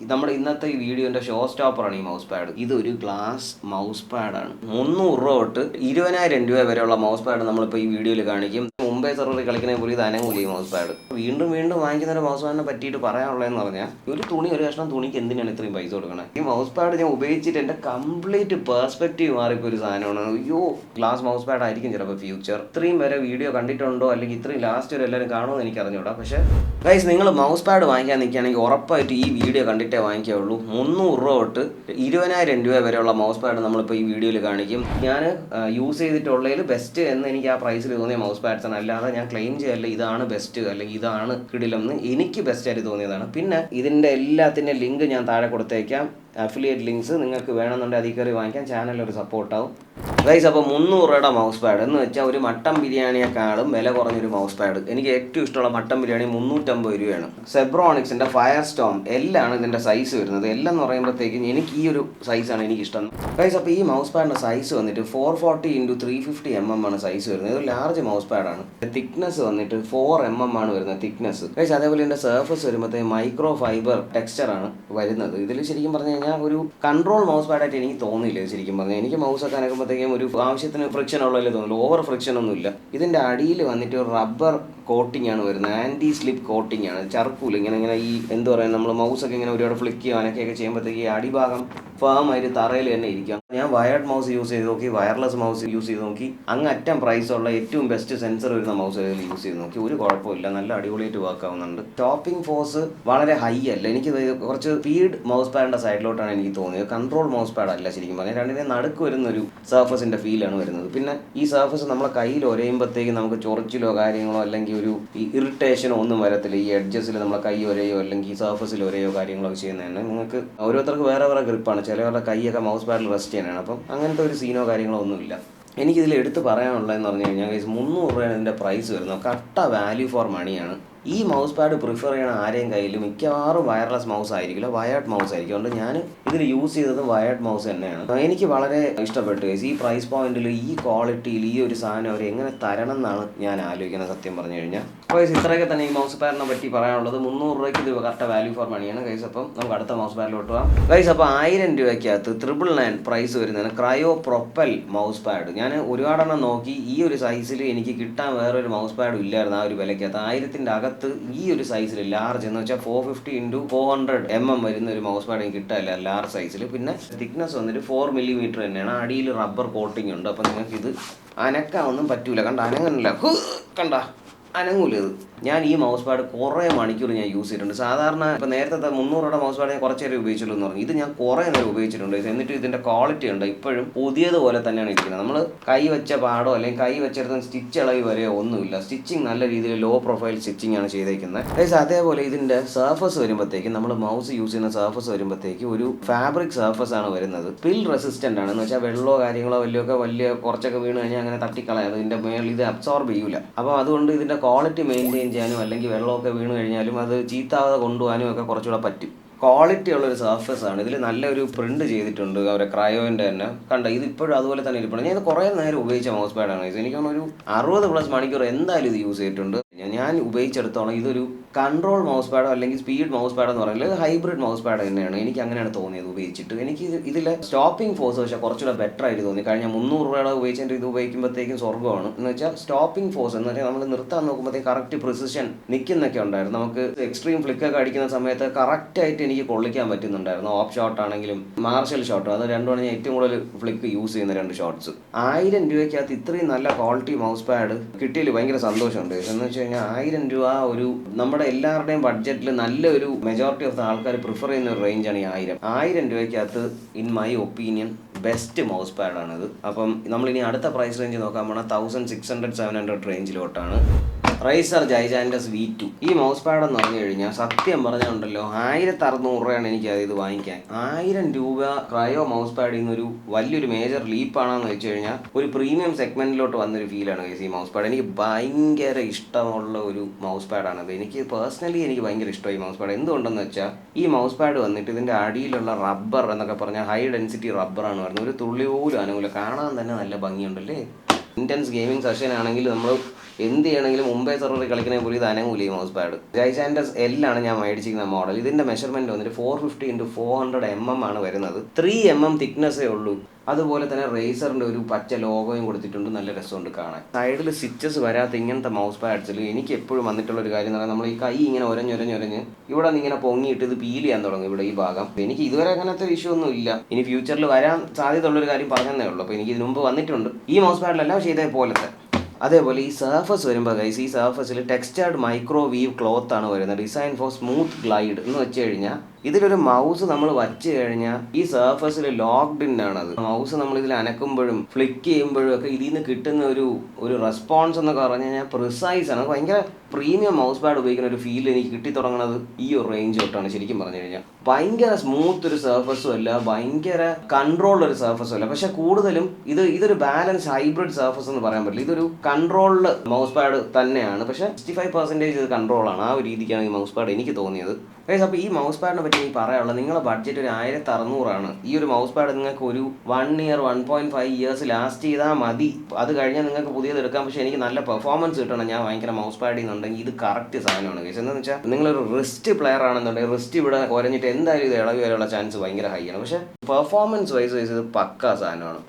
നമ്മുടെ ഇന്നത്തെ ഈ വീഡിയോന്റെ ഷോ സ്റ്റോപ്പറാണ് ഈ മൗസ് പാഡ്. ഇതൊരു ഗ്ലാസ് മൗസ് പാഡാണ്. 300 രൂപ തൊട്ട് 20,000 രൂപ വരെയുള്ള മൗസ് പാഡ് നമ്മളിപ്പോൾ ഈ വീഡിയോയിൽ കാണിക്കും. മുംബൈ സെർവറിൽ കളിക്കുന്ന പോലെ ഇത് അനങ്ങൂല ഈ മൗസ് പാഡ്. വീണ്ടും വാങ്ങിക്കുന്ന ഒരു മൗസ് പാഡിനെ പറ്റിയിട്ട് പറയാനുള്ളതെന്ന് പറഞ്ഞാൽ, ഒരു കഷ്ണം തുണിക്ക് എന്തിനാണ് ഇത്രയും പൈസ കൊടുക്കണം? ഈ മൗസ് പാഡ് ഞാൻ ഉപയോഗിച്ചിട്ട് എൻ്റെ കംപ്ലീറ്റ് പെർസ്പെക്റ്റീവ് മാറിപ്പോൾ ഒരു സാധനമാണ്. അയ്യോ, ഗ്ലാസ് മൗസ് പാഡ് ആയിരിക്കും ചിലപ്പോൾ ഫ്യൂച്ചർ. ഇത്രയും വരെ വീഡിയോ കണ്ടിട്ടുണ്ടോ അല്ലെങ്കിൽ ഇത്രയും ലാസ്റ്റ് വരെ എല്ലാവരും കാണുമെന്ന് എനിക്ക് അറിഞ്ഞൂടാ. പക്ഷേ ഗൈസ്, നിങ്ങൾ മൗസ് പാഡ് വാങ്ങിക്കാൻ നിൽക്കുകയാണെങ്കിൽ ഉറപ്പായിട്ട് ഈ വീഡിയോ കണ്ടിട്ടേ വാങ്ങിക്കുകയുള്ളൂ. 300 രൂപ തൊട്ട് 20,000 രൂപ വരെയുള്ള മൗസ് പാഡ് നമ്മളിപ്പോൾ ഈ വീഡിയോയിൽ കാണിക്കും. ഞാൻ യൂസ് ചെയ്തിട്ടുള്ളതിൽ ബെസ്റ്റ് എന്ന് എനിക്ക് ആ പ്രൈസിൽ തോന്നിയ മൗസ് പാഡ്സ് ആണ്. അല്ലാതെ ഞാൻ ക്ലെയിം ചെയ്യല്ല ഇതാണ് ബെസ്റ്റ് അല്ലെങ്കിൽ ഇതാണ് കിടിലം. എനിക്ക് ബെസ്റ്റ് ആയിട്ട് തോന്നിയതാണ്. പിന്നെ ഇതിൻ്റെ എല്ലാത്തിൻ്റെ ലിങ്ക് ഞാൻ താഴെ കൊടുത്തേക്കാം. അഫിലിയേറ്റ് ലിങ്ക്സ് നിങ്ങൾക്ക് വേണമെന്നുണ്ടെങ്കിൽ അതിൽ കയറി വാങ്ങിക്കാൻ ചാനലൊരു സപ്പോർട്ടാവും. ഗൈസ്, അപ്പോൾ 300 രൂപയുടെ മൗസ് പാഡ് എന്ന് വെച്ചാൽ ഒരു മട്ടൻ ബിരിയാണിയെക്കാളും വില കുറഞ്ഞൊരു മൗസ് പാഡ്. എനിക്ക് ഏറ്റവും ഇഷ്ടമുള്ള മട്ടൻ ബിരിയാണി 350 രൂപയാണ്. സെബ്രോണിക്സിൻ്റെ ഫയർ സ്റ്റോം എല്ലാണ് ഇതിൻ്റെ സൈസ് വരുന്നത്. എല്ലാം എന്ന് പറയുമ്പോഴത്തേക്കും എനിക്ക് ഈ ഒരു സൈസാണ് എനിക്കിഷ്ടം. ഗൈസ്, അപ്പോൾ ഈ മൗസ് പാഡിൻ്റെ സൈസ് വന്നിട്ട് 440 × 350 mm ആണ് സൈസ് വരുന്നത്. ഇത് ലാർജ് മൗസ് പാഡാണ്. തിക്നെസ് വന്നിട്ട് 4 mm ആണ് വരുന്നത് തിക്നെസ്. ഗൈസ്, അതേപോലെ ഇതിൻ്റെ സർഫസ് വരുമ്പോഴത്തേക്ക് മൈക്രോ ഫൈബർ ടെക്സ്ചറാണ് വരുന്നത്. ഇതിൽ ശരിക്കും പറഞ്ഞു കഴിഞ്ഞാൽ ഒരു കൺട്രോൾ മൗസ് പാഡായിട്ട് എനിക്ക് തോന്നിയില്ല. ശരിക്കും പറഞ്ഞാൽ എനിക്ക് മൗസ് ഒക്കെ അനക്കുമ്പോഴത്തേക്കും ഒരു ആവശ്യത്തിന് ഫ്രിക്ഷൻ ഉള്ളതല്ലേ തോന്നില്ല. ഓവർ ഫ്രിക്ഷൻ ഒന്നുമില്ല. ഇതിൻ്റെ അടിയിൽ വന്നിട്ട് ഒരു റബ്ബർ കോട്ടിംഗ് ആണ് വരുന്നത്. ആൻറ്റി സ്ലിപ്പ് കോട്ടിംഗ് ആണ്. ചർക്കൂല ഇങ്ങനെ ഈ എന്താ പറയുക, നമ്മൾ മൗസ് ഒക്കെ ഇങ്ങനെ ഒരുപാട് ഫ്ലിക്ക് ചെയ്യുക അനക്കൊക്കെ ചെയ്യുമ്പോഴത്തേക്ക് ഈ അടിഭാഗം ഫേം ആയിട്ട് തറയിൽ തന്നെ ഇരിക്കാം. ഞാൻ വയർഡ് മൗസ് യൂസ് ചെയ്ത് നോക്കി, വയർലെസ് മൗസ് യൂസ് ചെയ്ത് നോക്കി, അങ്ങറ്റം പ്രൈസുള്ള ഏറ്റവും ബെസ്റ്റ് സെൻസർ വരുന്ന മൗസ് യൂസ് ചെയ്ത് നോക്കി. ഒരു കുഴപ്പമില്ല, നല്ല അടിപൊളിയായിട്ട് വർക്ക് ആവുന്നുണ്ട്. ടോപ്പിംഗ് ഫോഴ്സ് വളരെ ഹൈ അല്ല. എനിക്ക് കുറച്ച് സ്പീഡ് മൗസ് പാഡിൻ്റെ സൈഡിലോട്ടാണ് എനിക്ക് തോന്നിയത്. കൺട്രോൾ മൗസ് പാഡ് അല്ല ശരിക്കും പറഞ്ഞാൽ. രണ്ടിനെ നടുക്ക് വരുന്നൊരു സർഫസിൻ്റെ ഫീലാണ് വരുന്നത്. പിന്നെ ഈ സർഫസ് നമ്മളെ കയ്യിൽ ഒരയുമ്പോഴത്തേക്ക് നമുക്ക് ചൊറിച്ചിലോ കാര്യങ്ങളോ അല്ലെങ്കിൽ ഒരു ഇറിറ്റേഷനോ ഒന്നും വരത്തില്ല. ഈ എഡ്ജസിൽ നമ്മളെ കൈ ഒരയോ അല്ലെങ്കിൽ സർഫസിൽ ഒരയോ കാര്യങ്ങളോ ചെയ്യുന്നതാണ്. നിങ്ങൾക്ക് ഓരോരുത്തർക്ക് വേറെ ഗ്രിപ്പാണ്. ചിലവരുടെ കൈയൊക്കെ മൗസ് പാഡിൽ റെസ്റ്റ് ചെയ്യാനാണ്. അപ്പം അങ്ങനത്തെ ഒരു സീനോ കാര്യങ്ങളോ ഒന്നുമില്ല. എനിക്കിതിൽ എടുത്ത് പറയാനുള്ളതെന്ന് പറഞ്ഞു കഴിഞ്ഞാൽ 300 രൂപയാണ് ഇതിൻ്റെ പ്രൈസ് വരുന്നത്. കട്ട വാല്യൂ ഫോർ മണിയാണ്. ഈ മൗസ് പാഡ് പ്രിഫർ ചെയ്യണ ആരെയും കയ്യിൽ മിക്കവാറും വയർലെസ് മൗസ് ആയിരിക്കില്ല, വയർഡ് മൗസ് ആയിരിക്കും. അതുകൊണ്ട് ഞാൻ ഇതിൽ യൂസ് ചെയ്തത് വയർഡ് മൗസ് തന്നെയാണ്. എനിക്ക് വളരെ ഇഷ്ടപ്പെട്ടു. ഈ പ്രൈസ് പോയിന്റിൽ ഈ ക്വാളിറ്റിയിൽ ഈ ഒരു സാധനം അവർ എങ്ങനെ തരണം എന്നാണ് ഞാൻ ആലോചിക്കുന്നത് സത്യം പറഞ്ഞു കഴിഞ്ഞാൽ. അപ്പോൾ ഇത്രയൊക്കെ തന്നെ ഈ മൗസ് പാഡിനെ പറ്റി പറയാനുള്ളത്. 300 രൂപയ്ക്ക് ഇത് കറക്റ്റ് വാല്യൂ ഫോർ മണിയാണ് ഗൈസ്. അപ്പം നമുക്ക് അടുത്ത മൗസ് പാഡിലോട്ട് പോകാം ഗൈസ്. അപ്പോൾ 1000 രൂപയ്ക്കകത്ത് 999 പ്രൈസ് വരുന്നതാണ് ക്രയോ പ്രൊപ്പൽ മൗസ് പാഡ്. ഞാൻ ഒരുപാടെണ്ണം നോക്കി. ഈ ഒരു സൈസിൽ എനിക്ക് കിട്ടാൻ വേറൊരു മൗസ് പാഡും ഇല്ലായിരുന്നു ആ ഒരു വിലയ്ക്കകത്ത്. 1000-ൻ്റെ അകത്ത് ഈ ഒരു സൈസിൽ ലാർജ് എന്ന് വെച്ചാൽ 450 × 400 mm വരുന്ന ഒരു മൗസ് പാഡ് എനിക്ക് കിട്ടാനില്ല ലാർജ് സൈസിൽ. പിന്നെ തിക്നെസ് വന്നിട്ട് 4 mm തന്നെയാണ്. അടിയിൽ റബ്ബർ കോട്ടിംഗ് ഉണ്ട്. അപ്പം നിങ്ങൾക്ക് ഇത് അനക്കാനൊന്നും പറ്റൂല. അനങ്ങനില്ല, അനങ്ങൂല ഇത്. ഞാൻ ഈ മൗസ് പാഡ് കുറേ മണിക്കൂർ ഞാൻ യൂസ് ചെയ്തിട്ടുണ്ട്. സാധാരണ ഇപ്പോൾ നേരത്തെ 300 രൂപയുടെ മൗസ് പാഡ് ഞാൻ കുറച്ച് നേരം ഉപയോഗിച്ചുള്ളൂ എന്ന് പറഞ്ഞു. ഇത് ഞാൻ കുറേ നേരം ഉപയോഗിച്ചിട്ടുണ്ട്. എന്നിട്ട് ഇതിൻ്റെ ക്വാളിറ്റി ഉണ്ട് ഇപ്പോഴും പുതിയതുപോലെ തന്നെയാണ് ഇരിക്കുന്നത്. നമ്മൾ കൈ വെച്ച പാടോ അല്ലെങ്കിൽ കൈ വെച്ചിടത്ത് സ്റ്റിച്ച് ഇളകി വരെയോ ഒന്നുമില്ല. സ്റ്റിച്ചിങ് നല്ല രീതിയിൽ ലോ പ്രൊഫൈൽ സ്റ്റിച്ചിങ് ആണ് ചെയ്തേക്കുന്നത്. അതേപോലെ ഇതിൻ്റെ സർഫസ് വരുമ്പോഴത്തേക്കും നമ്മൾ മൗസ് യൂസ് ചെയ്യുന്ന സർഫസ് വരുമ്പോഴത്തേക്ക് ഒരു ഫാബ്രിക് സർഫസ് ആണ് വരുന്നത്. സ്പിൽ റെസിസ്റ്റൻ്റ് ആണ്. എന്ന് വെച്ചാൽ വെള്ളമോ കാര്യങ്ങളോ വലിയ കുറച്ചൊക്കെ വീണ് കഴിഞ്ഞാൽ അങ്ങനെ തട്ടിക്കളയാം. ഇതിൻ്റെ മേളിൽ ഇത് അബ്സോർബ് ചെയ്യൂല. അപ്പോൾ അതുകൊണ്ട് ഇതിൻ്റെ ക്വാളിറ്റി മെയിൻറ്റെയിൻ ചെയ്യാനും അല്ലെങ്കിൽ വെള്ളമൊക്കെ വീണ് കഴിഞ്ഞാലും അത് ചീത്താതെ കൊണ്ടുപോകാനും ഒക്കെ കുറച്ചുകൂടെ പറ്റും. ക്വാളിറ്റി ഉള്ളൊരു സർഫസ് ആണ്. ഇതിൽ നല്ലൊരു പ്രിന്റ് ചെയ്തിട്ടുണ്ട് അവരെ ക്രയോൻ്റെ തന്നെ. ഇത് ഇപ്പോഴും അതുപോലെ തന്നെ ഇരിപ്പുണ്ട്. ഞാൻ ഇത് കുറേ നേരം ഉപയോഗിച്ച മൗസ് പാഡാണ്. എനിക്ക് തോന്നുന്നു ഒരു 60+ മണിക്കൂർ എന്തായാലും ഇത് യൂസ് ചെയ്തിട്ടുണ്ട്. ഞാൻ ഉപയോഗിച്ചെടുത്തോളം ഇതൊരു കൺട്രോൾ മൗസ് പാഡോ അല്ലെങ്കിൽ സ്പീഡ് മൗസ് പാഡോ എന്ന് പറയുന്നത് ഹൈബ്രിഡ് മൗസ് പാഡ് തന്നെയാണ്. എനിക്ക് അങ്ങനെയാണ് തോന്നിയത് ഉപയോഗിച്ചിട്ട്. എനിക്ക് ഇതിലെ സ്റ്റോപ്പിംഗ് ഫോഴ്സ് പക്ഷേ കുറച്ചുകൂടെ ബെറ്റർ ആയിട്ട് തോന്നി. കഴിഞ്ഞ 300 രൂപയുടെ ഉപയോഗിച്ചിട്ട് ഇത് ഉപയോഗിക്കുമ്പോഴത്തേക്കും സ്വർഗ്ഗമാണ്. എന്ന് വെച്ചാൽ സ്റ്റോപ്പിംഗ് ഫോഴ്സ് എന്ന് വെച്ചാൽ നമ്മൾ നിർത്താൻ നോക്കുമ്പോഴത്തേക്ക് കറക്റ്റ് പ്രിസിഷൻ നിൽക്കുന്നൊക്കെ ഉണ്ടായിരുന്നു. നമുക്ക് എക്സ്ട്രീം ഫ്ലിക്കൊക്കെ അടിക്കുന്ന സമയത്ത് കറക്റ്റായിട്ട് എനിക്ക് കൊള്ളിക്കാൻ പറ്റുന്നുണ്ടായിരുന്നു. ഓഫ് ഷോട്ട് ആണെങ്കിലും മാർഷൽ ഷോട്ടും, അത് രണ്ടുമാണ് ഞാൻ ഏറ്റവും കൂടുതൽ ഫ്ലിക്ക് യൂസ് ചെയ്യുന്ന 2 ഷോട്ട്സ്. 1000 രൂപയ്ക്കകത്ത് ഇത്രയും നല്ല ക്വാളിറ്റി മൗസ് പാഡ് കിട്ടിയതിൽ ഭയങ്കര സന്തോഷമുണ്ട്. എന്ന് വെച്ച് കഴിഞ്ഞാൽ 1000 രൂപ ഒരു നമ്മുടെ എല്ലാവരുടെയും ബഡ്ജറ്റിൽ നല്ലൊരു മെജോറിറ്റി ഓഫ് ആൾക്കാർ പ്രിഫർ ചെയ്യുന്ന ഒരു റേഞ്ചാണ് ഈ 1000 രൂപയ്ക്കകത്ത് in my opinion best mouse പാഡാണിത്. അപ്പം നമ്മളിനി അടുത്ത പ്രൈസ് റേഞ്ച് നോക്കാൻ പോണ 1600-700 റേഞ്ചിലോട്ടാണ്. റൈസർ ജൈജാൻറ്റസ് V2 ഈ മൗസ് പാഡ് എന്ന് പറഞ്ഞു കഴിഞ്ഞാൽ സത്യം പറഞ്ഞുണ്ടല്ലോ 1600 രൂപയാണ് എനിക്ക് ഇത് വാങ്ങിക്കാൻ. 1000 രൂപ ക്രയോ മൗസ് പാഡിൽ നിന്നൊരു വലിയൊരു മേജർ ലീപ്പാണെന്ന് വെച്ച് കഴിഞ്ഞാൽ ഒരു പ്രീമിയം സെഗ്മെന്റിലോട്ട് വന്നൊരു ഫീലാണ് ഈ മൗസ് പാഡ്. എനിക്ക് ഭയങ്കര ഇഷ്ടമുള്ള ഒരു മൗസ് പാഡാണത്. എനിക്ക് പേഴ്സണലി ഭയങ്കര ഇഷ്ടമായി ഈ മൗസ് പാഡ്. എന്തുകൊണ്ടെന്ന് വെച്ചാൽ ഈ മൗസ് പാഡ് വന്നിട്ട് ഇതിൻ്റെ അടിയിലുള്ള റബ്ബർ എന്നൊക്കെ പറഞ്ഞാൽ ഹൈ ഡെൻസിറ്റി റബ്ബറാണ് വരുന്നത്. ഒരു തുള്ളി പോലും അനങ്ങൂല. കാണാൻ തന്നെ നല്ല ഭംഗിയുണ്ടല്ലേ. ഇൻറ്റൻസ് ഗെയിമിംഗ് സെഷൻ ആണെങ്കിൽ നമ്മൾ എന്ത് ചെയ്യണമെങ്കിലും മുംബൈ സെർവറിൽ കളിക്കുന്ന പോലും ഇത് അനങ്ങൂല ഈ മൗസ് പാഡ്. ജൈസാൻഡസ് എല്ലാണ് ഞാൻ മേടിച്ചിരിക്കുന്ന മോഡൽ. ഇതിൻ്റെ മെഷർമെൻറ്റ് വന്നിട്ട് 450x400 ആണ് വരുന്നത്. 3 തിക്നെസ്സേ ഉള്ളൂ. അതുപോലെ തന്നെ റേസറിൻ്റെ ഒരു പച്ച ലോഗോയും കൊടുത്തിട്ടുണ്ട്. നല്ല രസമുണ്ട് കാണാൻ. സൈഡിൽ സ്റ്റിച്ചസ് വരാത്ത ഇങ്ങനത്തെ മൗസ് പാഡ്സിൽ എനിക്ക് എപ്പോഴും വന്നിട്ടുള്ള ഒരു കാര്യം എന്ന് പറഞ്ഞാൽ നമ്മൾ ഈ കൈ ഇങ്ങനെ ഒരഞ്ഞൊരഞ്ഞൊരഞ്ഞ് ഇവിടെ നിന്ന് ഇങ്ങനെ പൊങ്ങിയിട്ട് ഇത് പീൽ ചെയ്യാൻ തുടങ്ങും ഇവിടെ ഈ ഭാഗം. എനിക്ക് ഇതുവരെ അങ്ങനത്തെ ഇഷ്യൂ ഒന്നും ഇല്ല. ഇനി ഫ്യൂച്ചറിൽ വരാൻ സാധ്യതയുള്ളൊരു കാര്യം പറഞ്ഞതേ ഉള്ളൂ. അപ്പോൾ എനിക്ക് ഇതിനു മുമ്പ് വന്നിട്ടുണ്ട് ഈ മൗസ് പാഡിലെല്ലാം. പക്ഷേ ഇതേപോലത്തെ അതേപോലെ ഈ സർഫസ് വരുമ്പോൾ ഗൈസ്, ഈ സർഫസിൽ ടെക്സ്ചേർഡ് മൈക്രോവേവ് ക്ലോത്ത് ആണ് വരുന്നത്. ഡിസൈൻ ഫോർ സ്മൂത്ത് ഗ്ലൈഡ് എന്ന് വെച്ച് കഴിഞ്ഞാൽ ഇതിലൊരു മൗസ് നമ്മൾ വച്ച് കഴിഞ്ഞാൽ ഈ സർഫസിൽ ലോക്ക്ഡ് ഇൻ ആണത്. മൗസ് നമ്മൾ ഇതിൽ അനക്കുമ്പോഴും ഫ്ലിക്ക് ചെയ്യുമ്പോഴും ഒക്കെ ഇതിൽ നിന്ന് കിട്ടുന്ന ഒരു റെസ്പോൺസ് എന്നൊക്കെ പറഞ്ഞു കഴിഞ്ഞാൽ പ്രിസൈസ് ആണ്. ഭയങ്കര പ്രീമിയം മൗസ് പാഡ് ഉപയോഗിക്കുന്ന ഒരു ഫീൽ എനിക്ക് കിട്ടി തുടങ്ങുന്നത് ഈ ഒരു റേഞ്ച് തൊട്ടാണ്. ശരിക്കും പറഞ്ഞു കഴിഞ്ഞാൽ ഭയങ്കര സ്മൂത്ത് ഒരു സർഫസും അല്ല, ഭയങ്കര കൺട്രോൾഡ് ഒരു സർഫസും അല്ല. പക്ഷെ കൂടുതലും ഇതൊരു ബാലൻസ് ഹൈബ്രിഡ് സർഫസ് എന്ന് പറയാൻ പറ്റില്ല. ഇതൊരു കൺട്രോൾഡ് മൗസ് പാഡ് തന്നെയാണ്. പക്ഷെ 65% ഇത് കൺട്രോളാണ്. ആ ഒരു രീതിക്കാണ് ഈ മൗസ് പാഡ് എനിക്ക് തോന്നിയത്. അപ്പോൾ ഈ മൗസ് പാഡിനെ പറ്റി എനിക്ക് പറയാനുള്ളത്, നിങ്ങളുടെ ബഡ്ജറ്റ് ഒരു 1600 ഈ ഒരു മൗസ് പാഡ് നിങ്ങൾക്ക് ഒരു 1 ഇയർ 1.5 ഇയേഴ്സ് ലാസ്റ്റ് ചെയ്താൽ മതി. അത് കഴിഞ്ഞാൽ നിങ്ങൾക്ക് പുതിയത് എടുക്കാം. പക്ഷേ എനിക്ക് നല്ല പെർഫോമൻസ് കിട്ടണം, ഞാൻ ഭയങ്കര മൗസ് പാഡിൽ നിന്നുണ്ടെങ്കിൽ ഇത് കറക്റ്റ് സാധനമാണ് കേസ്. എന്താണെന്ന് വെച്ചാൽ നിങ്ങളൊരു റിസ്റ്റ് പ്ലെയർ ആണെന്നുണ്ടെങ്കിൽ റിസ്റ്റ് ഇവിടെ ഒരഞ്ഞിട്ട് എന്തായാലും ഇത് ഇളകി വരാനുള്ള ചാൻസ് ഭയങ്കര ഹൈ ആണ്. പക്ഷേ പെർഫോമൻസ് വൈസ് ഇത് പക്കാ സാധനമാണ്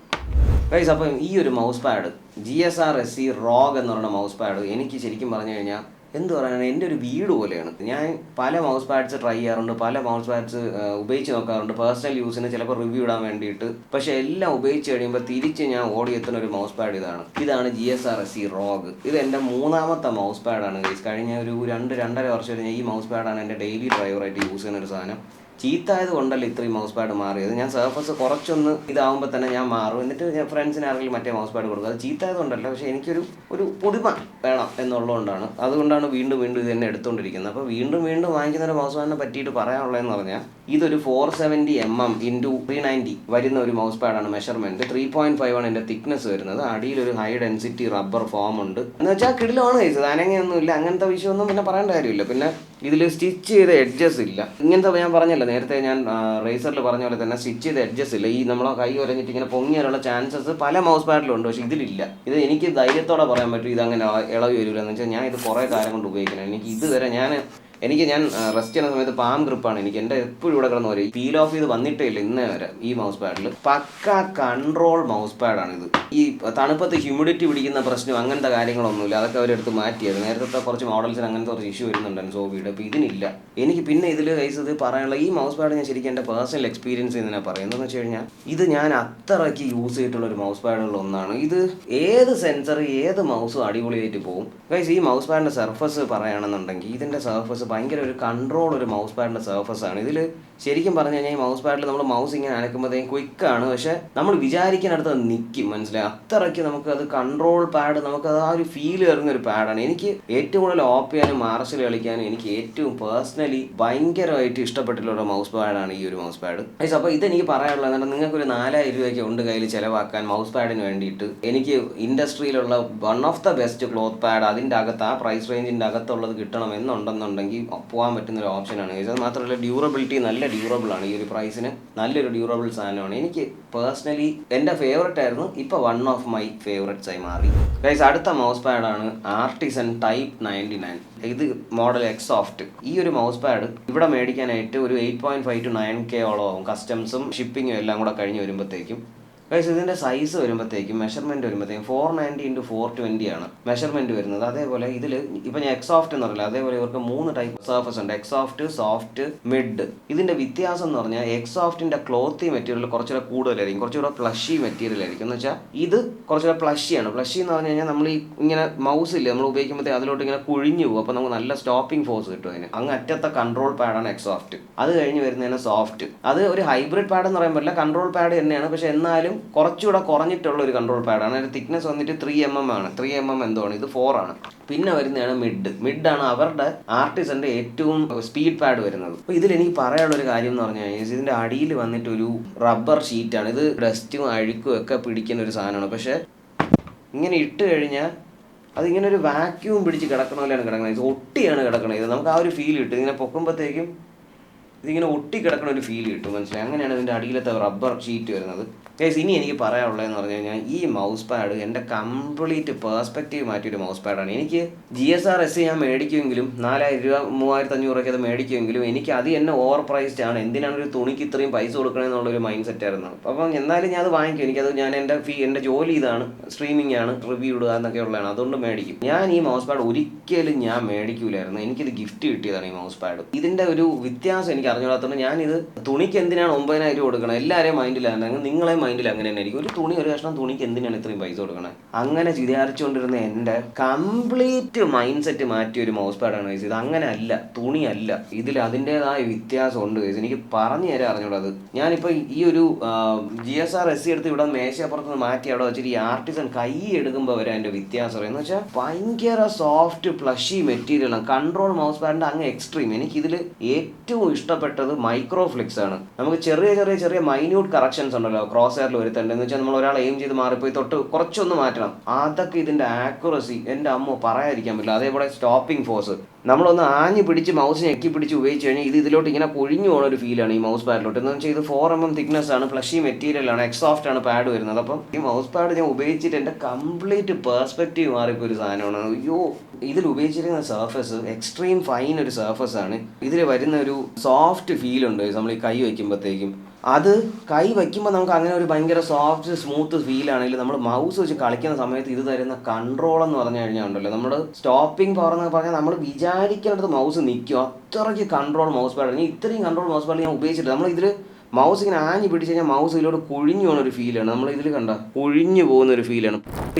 ഗൈസ്. അപ്പം ഈ ഒരു mouse pad GSR SC ROG എന്ന് പറയുന്ന മൗസ് പാഡ് എനിക്ക് ശരിക്കും പറഞ്ഞു കഴിഞ്ഞാൽ എന്ത് പറയാനാണ്, എൻ്റെ ഒരു വീട് പോലെയാണ്. ഞാൻ പല മൗസ് പാഡ്സ് ട്രൈ ചെയ്യാറുണ്ട്, പല മൗസ് പാഡ്സ് ഉപയോഗിച്ച് നോക്കാറുണ്ട് പേഴ്സണൽ യൂസിന്, ചിലപ്പോൾ റിവ്യൂ ഇടാൻ വേണ്ടിയിട്ട്. പക്ഷേ എല്ലാം ഉപയോഗിച്ച് കഴിയുമ്പോൾ തിരിച്ച് ഞാൻ ഓടിയെത്തുന്ന ഒരു മൗസ് പാഡ് ഇതാണ് GSR SC ROG. ഇത് എൻ്റെ 3ാമത്തെ മൗസ് പാഡാണ് ഗൈസ്. കഴിഞ്ഞ ഒരു 2-2.5 വർഷം വരെ ഈ മൗസ് പാഡാണ് എൻ്റെ ഡെയിലി ഡ്രൈവറായിട്ട് യൂസ് ചെയ്യുന്ന ഒരു സാധനം. ചീത്തായത് കൊണ്ടല്ല ഇത്രയും മൗസ് പാഡ് മാറിയത്. ഞാൻ സർഫസ് കുറച്ചൊന്ന് ഇതാവുമ്പോൾ തന്നെ ഞാൻ മാറും, എന്നിട്ട് ഞാൻ ഫ്രണ്ട്സിന് ആരെങ്കിലും മറ്റേ മൗസ് പാഡ് കൊടുക്കും. അത് ചീത്തായത് കൊണ്ടല്ല, പക്ഷേ എനിക്കൊരു പുതുമ വേണം എന്നുള്ളതുകൊണ്ടാണ്. അതുകൊണ്ടാണ് വീണ്ടും ഇത് തന്നെ എടുത്തുകൊണ്ടിരിക്കുന്നത്. അപ്പോൾ വീണ്ടും വാങ്ങിക്കുന്ന ഒരു മൗസ് പാഡിനെ പറ്റിയിട്ട് പറയാനുള്ളതെന്ന് പറഞ്ഞാൽ ഇതൊരു 470mm x 390 വരുന്ന ഒരു മൗസ് പാഡാണ്. മെഷർമെൻറ്റ് 3.5 ആണ് എൻ്റെ തിക്നെസ് വരുന്നത്. അടിയിലൊരു ഹൈ ഡെൻസിറ്റി റബ്ബർ ഫോം ഉണ്ട്. എന്ന് വെച്ചാൽ കിടിലമാണ് കഴിച്ചത്, അനങ്ങയൊന്നുമില്ല, അങ്ങനത്തെ വിഷയമൊന്നും പിന്നെ പറയേണ്ട കാര്യമില്ല. പിന്നെ ഇതിൽ സ്റ്റിച്ച് ചെയ്ത എഡ്ജസ് ഇല്ല. ഇങ്ങനത്തെ ഞാൻ പറഞ്ഞല്ലോ നേരത്തെ, ഞാൻ റേസറിൽ പറഞ്ഞ പോലെ തന്നെ സ്റ്റിച്ച് ചെയ്ത എഡ്ജസ് ഇല്ല. ഈ നമ്മളെ കൈ ഒരഞ്ഞിട്ട് ഇങ്ങനെ പൊങ്ങിയാലുള്ള ചാൻസസ് പല മൗസ് പാഡിലുണ്ട്, പക്ഷേ ഇതിലില്ല. ഇത് എനിക്ക് ധൈര്യത്തോടെ പറയാൻ പറ്റും ഇതങ്ങനെ ഇളവി വരില്ല. എന്ന് വെച്ചാൽ ഞാൻ ഇത് കുറേ കാലം കൊണ്ട് ഉപയോഗിക്കണം. എനിക്ക് ഇതുവരെ ഞാൻ റെസ്റ്റ് ചെയ്യുന്ന സമയത്ത് പാം ഗ്രിപ്പാണ് എനിക്ക്. എൻ്റെ എപ്പോഴും ഇവിടെ കിടന്ന് വരും. പീൽ ഓഫ് ചെയ്ത് വന്നിട്ടേ ഇല്ല ഇന്നേ വരെ ഈ മൗസ് പാഡിൽ. പക്ക കൺട്രോൾ മൗസ് പാഡാണ് ഇത്. ഈ തണുപ്പത്ത് ഹ്യൂമിഡിറ്റി പിടിക്കുന്ന പ്രശ്നം അങ്ങനത്തെ കാര്യങ്ങളൊന്നുമില്ല. അതൊക്കെ അവരെടുത്ത് മാറ്റിയത്. നേരത്തെ കുറച്ച് മോഡൽസിന് അങ്ങനത്തെ കുറച്ച് ഇഷ്യൂ വരുന്നുണ്ടായിരുന്നു സോബിയുടെ. അപ്പോൾ ഇതിനില്ല. എനിക്ക് പിന്നെ ഇതിൽ കൈസ് ഇത് പറയാനുള്ള ഈ മൗസ് പാഡ് ഞാൻ ശരിക്കും എൻ്റെ പേഴ്സണൽ എക്സ്പീരിയൻസ് ഇതിനെ പറയുന്നതെന്ന് വെച്ച് കഴിഞ്ഞാൽ ഇത് ഞാൻ അത്രയ്ക്ക് യൂസ് ചെയ്തിട്ടുള്ള ഒരു മൗസ് പാഡുകളിൽ ഒന്നാണ്. ഇത് ഏത് സെൻസർ ഏത് മൗസും അടിപൊളിയായിട്ട് പോകും ഗൈസ്. ഈ മൗസ് പാഡിൻ്റെ സർഫസ് പറയുകയാണെന്നുണ്ടെങ്കിൽ ഇതിൻ്റെ സർഫസ് ഭയങ്കര ഒരു കൺട്രോൾ ഒരു മൗസ് പാഡിൻ്റെ സർഫസാണ്. ഇതിൽ ശരിക്കും പറഞ്ഞു കഴിഞ്ഞാൽ ഈ മൗസ് പാഡിൽ നമ്മൾ മൗസ് ഇങ്ങനെ അനക്കുമ്പോഴത്തേക്കും ക്വിക്കാണ്, പക്ഷേ നമ്മൾ വിചാരിക്കുന്നിടത്ത് അത് നിൽക്കും. മനസ്സിലായി? അത്രയ്ക്ക് നമുക്ക് അത് കൺട്രോൾ പാഡ്, നമുക്കത് ആ ഒരു ഫീൽ വരുന്ന ഒരു പാഡാണ്. എനിക്ക് ഏറ്റവും കൂടുതൽ ഓപ്പ് ചെയ്യാനും മാർഷൽ കളിക്കാനും എനിക്ക് ഏറ്റവും പേഴ്സണലി ഭയങ്കരമായിട്ട് ഇഷ്ടപ്പെട്ടിട്ടുള്ള ഒരു മൗസ് പാഡാണ് ഈ ഒരു മൗസ് പാഡ്. അപ്പോൾ ഇതെനിക്ക് പറയാനുള്ളത് എന്നാൽ നിങ്ങൾക്കൊരു 4000 രൂപയ്ക്ക് ഉണ്ട് കയ്യിൽ ചിലവാക്കാൻ മൗസ് പാഡിന് വേണ്ടിയിട്ട് എനിക്ക് ഇൻഡസ്ട്രിയിലുള്ള one of the best cloth pad അതിൻ്റെ അകത്ത് ആ പ്രൈസ് റേഞ്ചിൻ്റെ അകത്തുള്ളത് കിട്ടണം എന്നുണ്ടെന്നുണ്ടെങ്കിൽ പോകാൻ പറ്റുന്ന ഒരു ഓപ്ഷനാണ്. അത് മാത്രമല്ല ഡ്യൂറബിലിറ്റി നല്ല ഡ്യൂറബിൾ ആണ്. ഈ ഒരു പ്രൈസിന് നല്ലൊരു ഡ്യൂറബിൾ സാധനമാണ്. എനിക്ക് പേഴ്സണലി എൻ്റെ ഫേവററ്റ് ആയിരുന്നു, ഇപ്പോൾ വൺ ഓഫ് മൈ ഫേവററ്റ്സ് ആയി മാറി ഗൈസ്. അടുത്ത മൗസ് പാഡാണ് ആർട്ടിസൺ ടൈപ്പ് 99. ഇത് മോഡൽ എക്സോഫ്റ്റ്. ഈ ഒരു മൗസ് പാഡ് ഇവിടെ മേടിക്കാനായിട്ട് ഒരു 8.5 to 9K ആവും. കസ്റ്റംസും ഷിപ്പിങ്ങും എല്ലാം കൂടെ കഴിഞ്ഞ് വരുമ്പോഴത്തേക്കും ഗൈസ് ഇതിൻ്റെ സൈസ് വരുമ്പോഴത്തേക്കും മെഷർമെൻറ്റ് വരുമ്പോഴത്തേക്കും 490 x 420 ആണ് മെഷർമെൻറ്റ് വരുന്നത്. അതേപോലെ ഇതിൽ ഇപ്പം ഞാൻ എക്സോഫ്റ്റ് എന്ന് പറഞ്ഞില്ല, അതേപോലെ ഇവർക്ക് 3 ടൈപ്പ് സർഫസ് ഉണ്ട്, എക്സോഫ്റ്റ്, സോഫ്റ്റ്, മിഡ്. ഇതിൻ്റെ വ്യത്യാസം എന്ന് പറഞ്ഞാൽ എക്സോഫ്റ്റിൻ്റെ ക്ലോത്തി മെറ്റീരിയൽ കുറച്ചുകൂടെ കൂടുതലായിരിക്കും, കുറച്ചുകൂടെ പ്ലഷി മെറ്റീരിയൽ ആയിരിക്കും. എന്ന് വെച്ചാൽ ഇത് കുറച്ചുകൂടെ പ്ലഷിയാണ്. പ്ലഷി എന്ന് പറഞ്ഞു കഴിഞ്ഞാൽ നമ്മൾ ഈ ഇങ്ങനെ മൗസ് ഇല്ല നമ്മൾ ഉപയോഗിക്കുമ്പോഴത്തേക്ക് അതിലോട്ട് ഇങ്ങനെ കുഴിഞ്ഞു പോകും. അപ്പോൾ നമുക്ക് നല്ല സ്റ്റോപ്പിംഗ് ഫോഴ്സ് കിട്ടും അതിന്. അങ്ങ് അറ്റത്തെ കൺട്രോൾ പാഡാണ് എക്സോഫ്റ്റ്. അത് കഴിഞ്ഞ് വരുന്നതിന് സോഫ്റ്റ്. അത് ഒരു ഹൈബ്രിഡ് പാഡ് എന്ന് പറയാൻ പറ്റില്ല, കൺട്രോൾ പാഡ് തന്നെയാണ്. പക്ഷേ എന്നാലും കുറച്ചുകൂടെ കുറഞ്ഞിട്ടുള്ള ഒരു കൺട്രോൾ പാഡാണ്. അതിൻ്റെ തിക്നെസ് വന്നിട്ട് 3mm ആണ്. 3mm എന്താണ്, ഇത് 4 ആണ്. പിന്നെ വരുന്നതാണ് മിഡാണ് അവരുടെ ആർട്ടിസന്റെ ഏറ്റവും സ്പീഡ് പാഡ് വരുന്നത്. അപ്പോൾ ഇതിൽ എനിക്ക് പറയാനുള്ളൊരു കാര്യം എന്ന് പറഞ്ഞു കഴിഞ്ഞാൽ ഇതിൻ്റെ അടിയിൽ വന്നിട്ട് ഒരു റബ്ബർ ഷീറ്റാണ്. ഇത് ഡസ്റ്റും അഴുക്കും ഒക്കെ പിടിക്കുന്ന ഒരു സാധനമാണ്. പക്ഷേ ഇങ്ങനെ ഇട്ട് കഴിഞ്ഞാൽ അതിങ്ങനെ ഒരു വാക്യൂം പിടിച്ച് കിടക്കണ പോലെയാണ് കിടക്കുന്നത്. ഇത് ഒട്ടിയാണ് കിടക്കണത്. ഇത് നമുക്ക് ആ ഒരു ഫീൽ കിട്ടും. ഇങ്ങനെ പൊക്കുമ്പോഴത്തേക്കും ഇതിങ്ങനെ ഒട്ടി കിടക്കണ ഒരു ഫീൽ കിട്ടും. മനസ്സിലായി? അങ്ങനെയാണ് ഇതിൻ്റെ അടിയിലത്തെ റബ്ബർ ഷീറ്റ് വരുന്നത്. ഗൈസ് ഇനി എനിക്ക് പറയാനുള്ളതെന്ന് പറഞ്ഞു കഴിഞ്ഞാൽ ഈ മൗസ് പാഡ് എൻ്റെ കംപ്ലീറ്റ് പേഴ്സ്പെക്റ്റീവ് മാറ്റിയൊരു മൗസ് പാഡാണ്. എനിക്ക് GSR-S ഞാൻ മേടിക്കുമെങ്കിലും 4000 രൂപ 3500 രൂപയ്ക്ക് അത് മേടിക്കുമെങ്കിലും എനിക്ക് അത് തന്നെ ഓവർ പ്രൈസ്ഡ് ആണ്. എന്തിനാണ് ഒരു തുണിക്ക് ഇത്രയും പൈസ കൊടുക്കണമെന്നുള്ളൊരു മൈൻഡ് സെറ്റ് ആയിരുന്നു. അപ്പം എന്നാലും ഞാൻ അത് വാങ്ങിക്കും. എനിക്കത് ഞാൻ എൻ്റെ ജോലി ഇതാണ്, സ്ട്രീമിംഗ് ആണ്, റിവ്യൂ ഇടുക എന്നൊക്കെ ഉള്ളതാണ്, അതുകൊണ്ട് മേടിക്കും. ഞാൻ ഈ മൗസ് പാഡ് ഒരിക്കലും ഞാൻ മേടിക്കൂലായിരുന്നു. എനിക്കിത് ഗിഫ്റ്റ് കിട്ടിയതാണ് ഈ മൗസ് പാഡ്. ഇതിൻ്റെ ഒരു വ്യത്യാസം എനിക്ക് അറിഞ്ഞുകൂടാത്തതുകൊണ്ട് ഞാനിത് തുണിക്ക് എന്തിനാണ് 9000 രൂപ കൊടുക്കണം, എല്ലാവരെയും മൈൻഡിലാണ്, നിങ്ങളെ മൈൻഡിൽ അങ്ങനെ തന്നെ ആയിരിക്കും. ഒരു കഷ്ണം തുണിക്ക് എന്തിനാണ് ഇത്രയും പൈസ കൊടുക്കണേ, അങ്ങനെ വിചാരിച്ചുകൊണ്ടിരുന്ന എൻ്റെ കംപ്ലീറ്റ് മൈൻഡ് സെറ്റ് മാറ്റിയ ഒരു മൗസ് പാഡാണ് ഗൈസ് ഇത്. അങ്ങനെ അല്ല, തുണിയല്ല, ഇതിൽ അതിൻ്റെതായ വ്യത്യാസമുണ്ട് ഗൈസ്. എനിക്ക് പറഞ്ഞു തരാൻ അറിഞ്ഞൂടത്. ഞാനിപ്പോൾ ഈ ഒരു GSR-S എടുത്ത് ഇവിടെ മേശപ്പുറത്ത് നിന്ന് മാറ്റി അവിടെ വെച്ചിട്ട് ഈ ആർട്ടിസൺ കൈ എടുക്കുമ്പോൾ വരെ അതിൻ്റെ വ്യത്യാസം എന്ന് വെച്ചാൽ ഭയങ്കര സോഫ്റ്റ് പ്ലഷി മെറ്റീരിയലാണ്. കൺട്രോൾ മൗസ് പാഡിൻ്റെ അങ്ങ് എക്സ്ട്രീം. എനിക്കിതിൽ ഏറ്റവും ഇഷ്ടപ്പെട്ടത് മൈക്രോഫ്ലെക്സ് ആണ്. നമുക്ക് ചെറിയ ചെറിയ ചെറിയ മൈന്യൂട്ട് കറക്ഷൻസ് ഉണ്ടല്ലോ ക്രോസ് എയറിൽ വരുത്തേണ്ടത് എന്ന് വെച്ചാൽ നമ്മൾ ഒരാൾ എയിം ചെയ്ത് മാറിപ്പോയി തൊട്ട് കുറച്ചൊന്ന് മാറ്റണം, അതൊക്കെ ഇതിൻ്റെ ആക്യുറസി എൻ്റെ അമ്മ പറയാതിരിക്കാൻ പറ്റില്ല. അതേപോലെ സ്റ്റോപ്പിംഗ് ഫോഴ്സ്, നമ്മളൊന്ന് ആഞ്ഞ് പിടിച്ച് മൗസ് ഞെക്കി പിടിച്ച് ഉപയോഗിച്ച് കഴിഞ്ഞാൽ ഇതിലോട്ട് ഇങ്ങനെ കൊഴിഞ്ഞു പോകുന്ന ഒരു ഫീലാണ് ഈ മൗസ് പാഡിലോട്ട്. എന്ന് വെച്ചാൽ ഇത് 4mm തിക്നെസ് ആണ്, പ്ലഷി മെറ്റീരിയലാണ്, എക്സോഫ്റ്റ് ആണ് പാഡ് വരുന്നത്. അപ്പം ഈ മൗസ് പാഡ് ഞാൻ ഉപയോഗിച്ചിട്ട് എൻ്റെ കംപ്ലീറ്റ് പേഴ്സ്പെക്റ്റീവ് മാറിപ്പോൾ ഒരു സാധനമാണ്. അയ്യോ, ഇതിൽ ഉപയോഗിച്ചിരിക്കുന്ന സർഫസ് എക്സ്ട്രീം ഫൈൻ ഒരു സർഫസ് ആണ്. ഇതിൽ വരുന്ന ഒരു സോഫ്റ്റ് ഫീൽ ഉണ്ട് നമ്മൾ ഈ കൈ വയ്ക്കുമ്പോഴത്തേക്കും. അത് കൈ വയ്ക്കുമ്പോൾ നമുക്ക് അങ്ങനെ ഒരു ഭയങ്കര സോഫ്റ്റ് സ്മൂത്ത് ഫീൽ ആണെങ്കിൽ നമ്മൾ മൗസ് വെച്ച് കളിക്കുന്ന സമയത്ത് ഇത് തരുന്ന കൺട്രോൾ എന്ന് പറഞ്ഞു കഴിഞ്ഞാൽ ഉണ്ടല്ലോ, നമ്മൾ സ്റ്റോപ്പിംഗ് പവർ എന്ന് പറഞ്ഞാൽ നമ്മൾ വിചാരിക്കേണ്ടത് മൗസ് നിൽക്കും, അത്രയ്ക്ക് കൺട്രോൾ മൗസ് പാഡ്. ഇത്രയും കൺട്രോൾ മൗസ് പാഡ് ഞാൻ ഉപയോഗിച്ചിട്ട് നമ്മൾ ഇതിൽ മൗസ് ഇങ്ങനെ ആഞ്ഞ് പിടിച്ച് കഴിഞ്ഞാൽ മൗസ് ഇതിലോട്ട് കൊഴിഞ്ഞു പോകുന്ന ഒരു ഫീലാണ്. നമ്മൾ ഇതിൽ കണ്ട കൊഴിഞ്ഞു പോകുന്ന ഒരു ഫീലാണ്.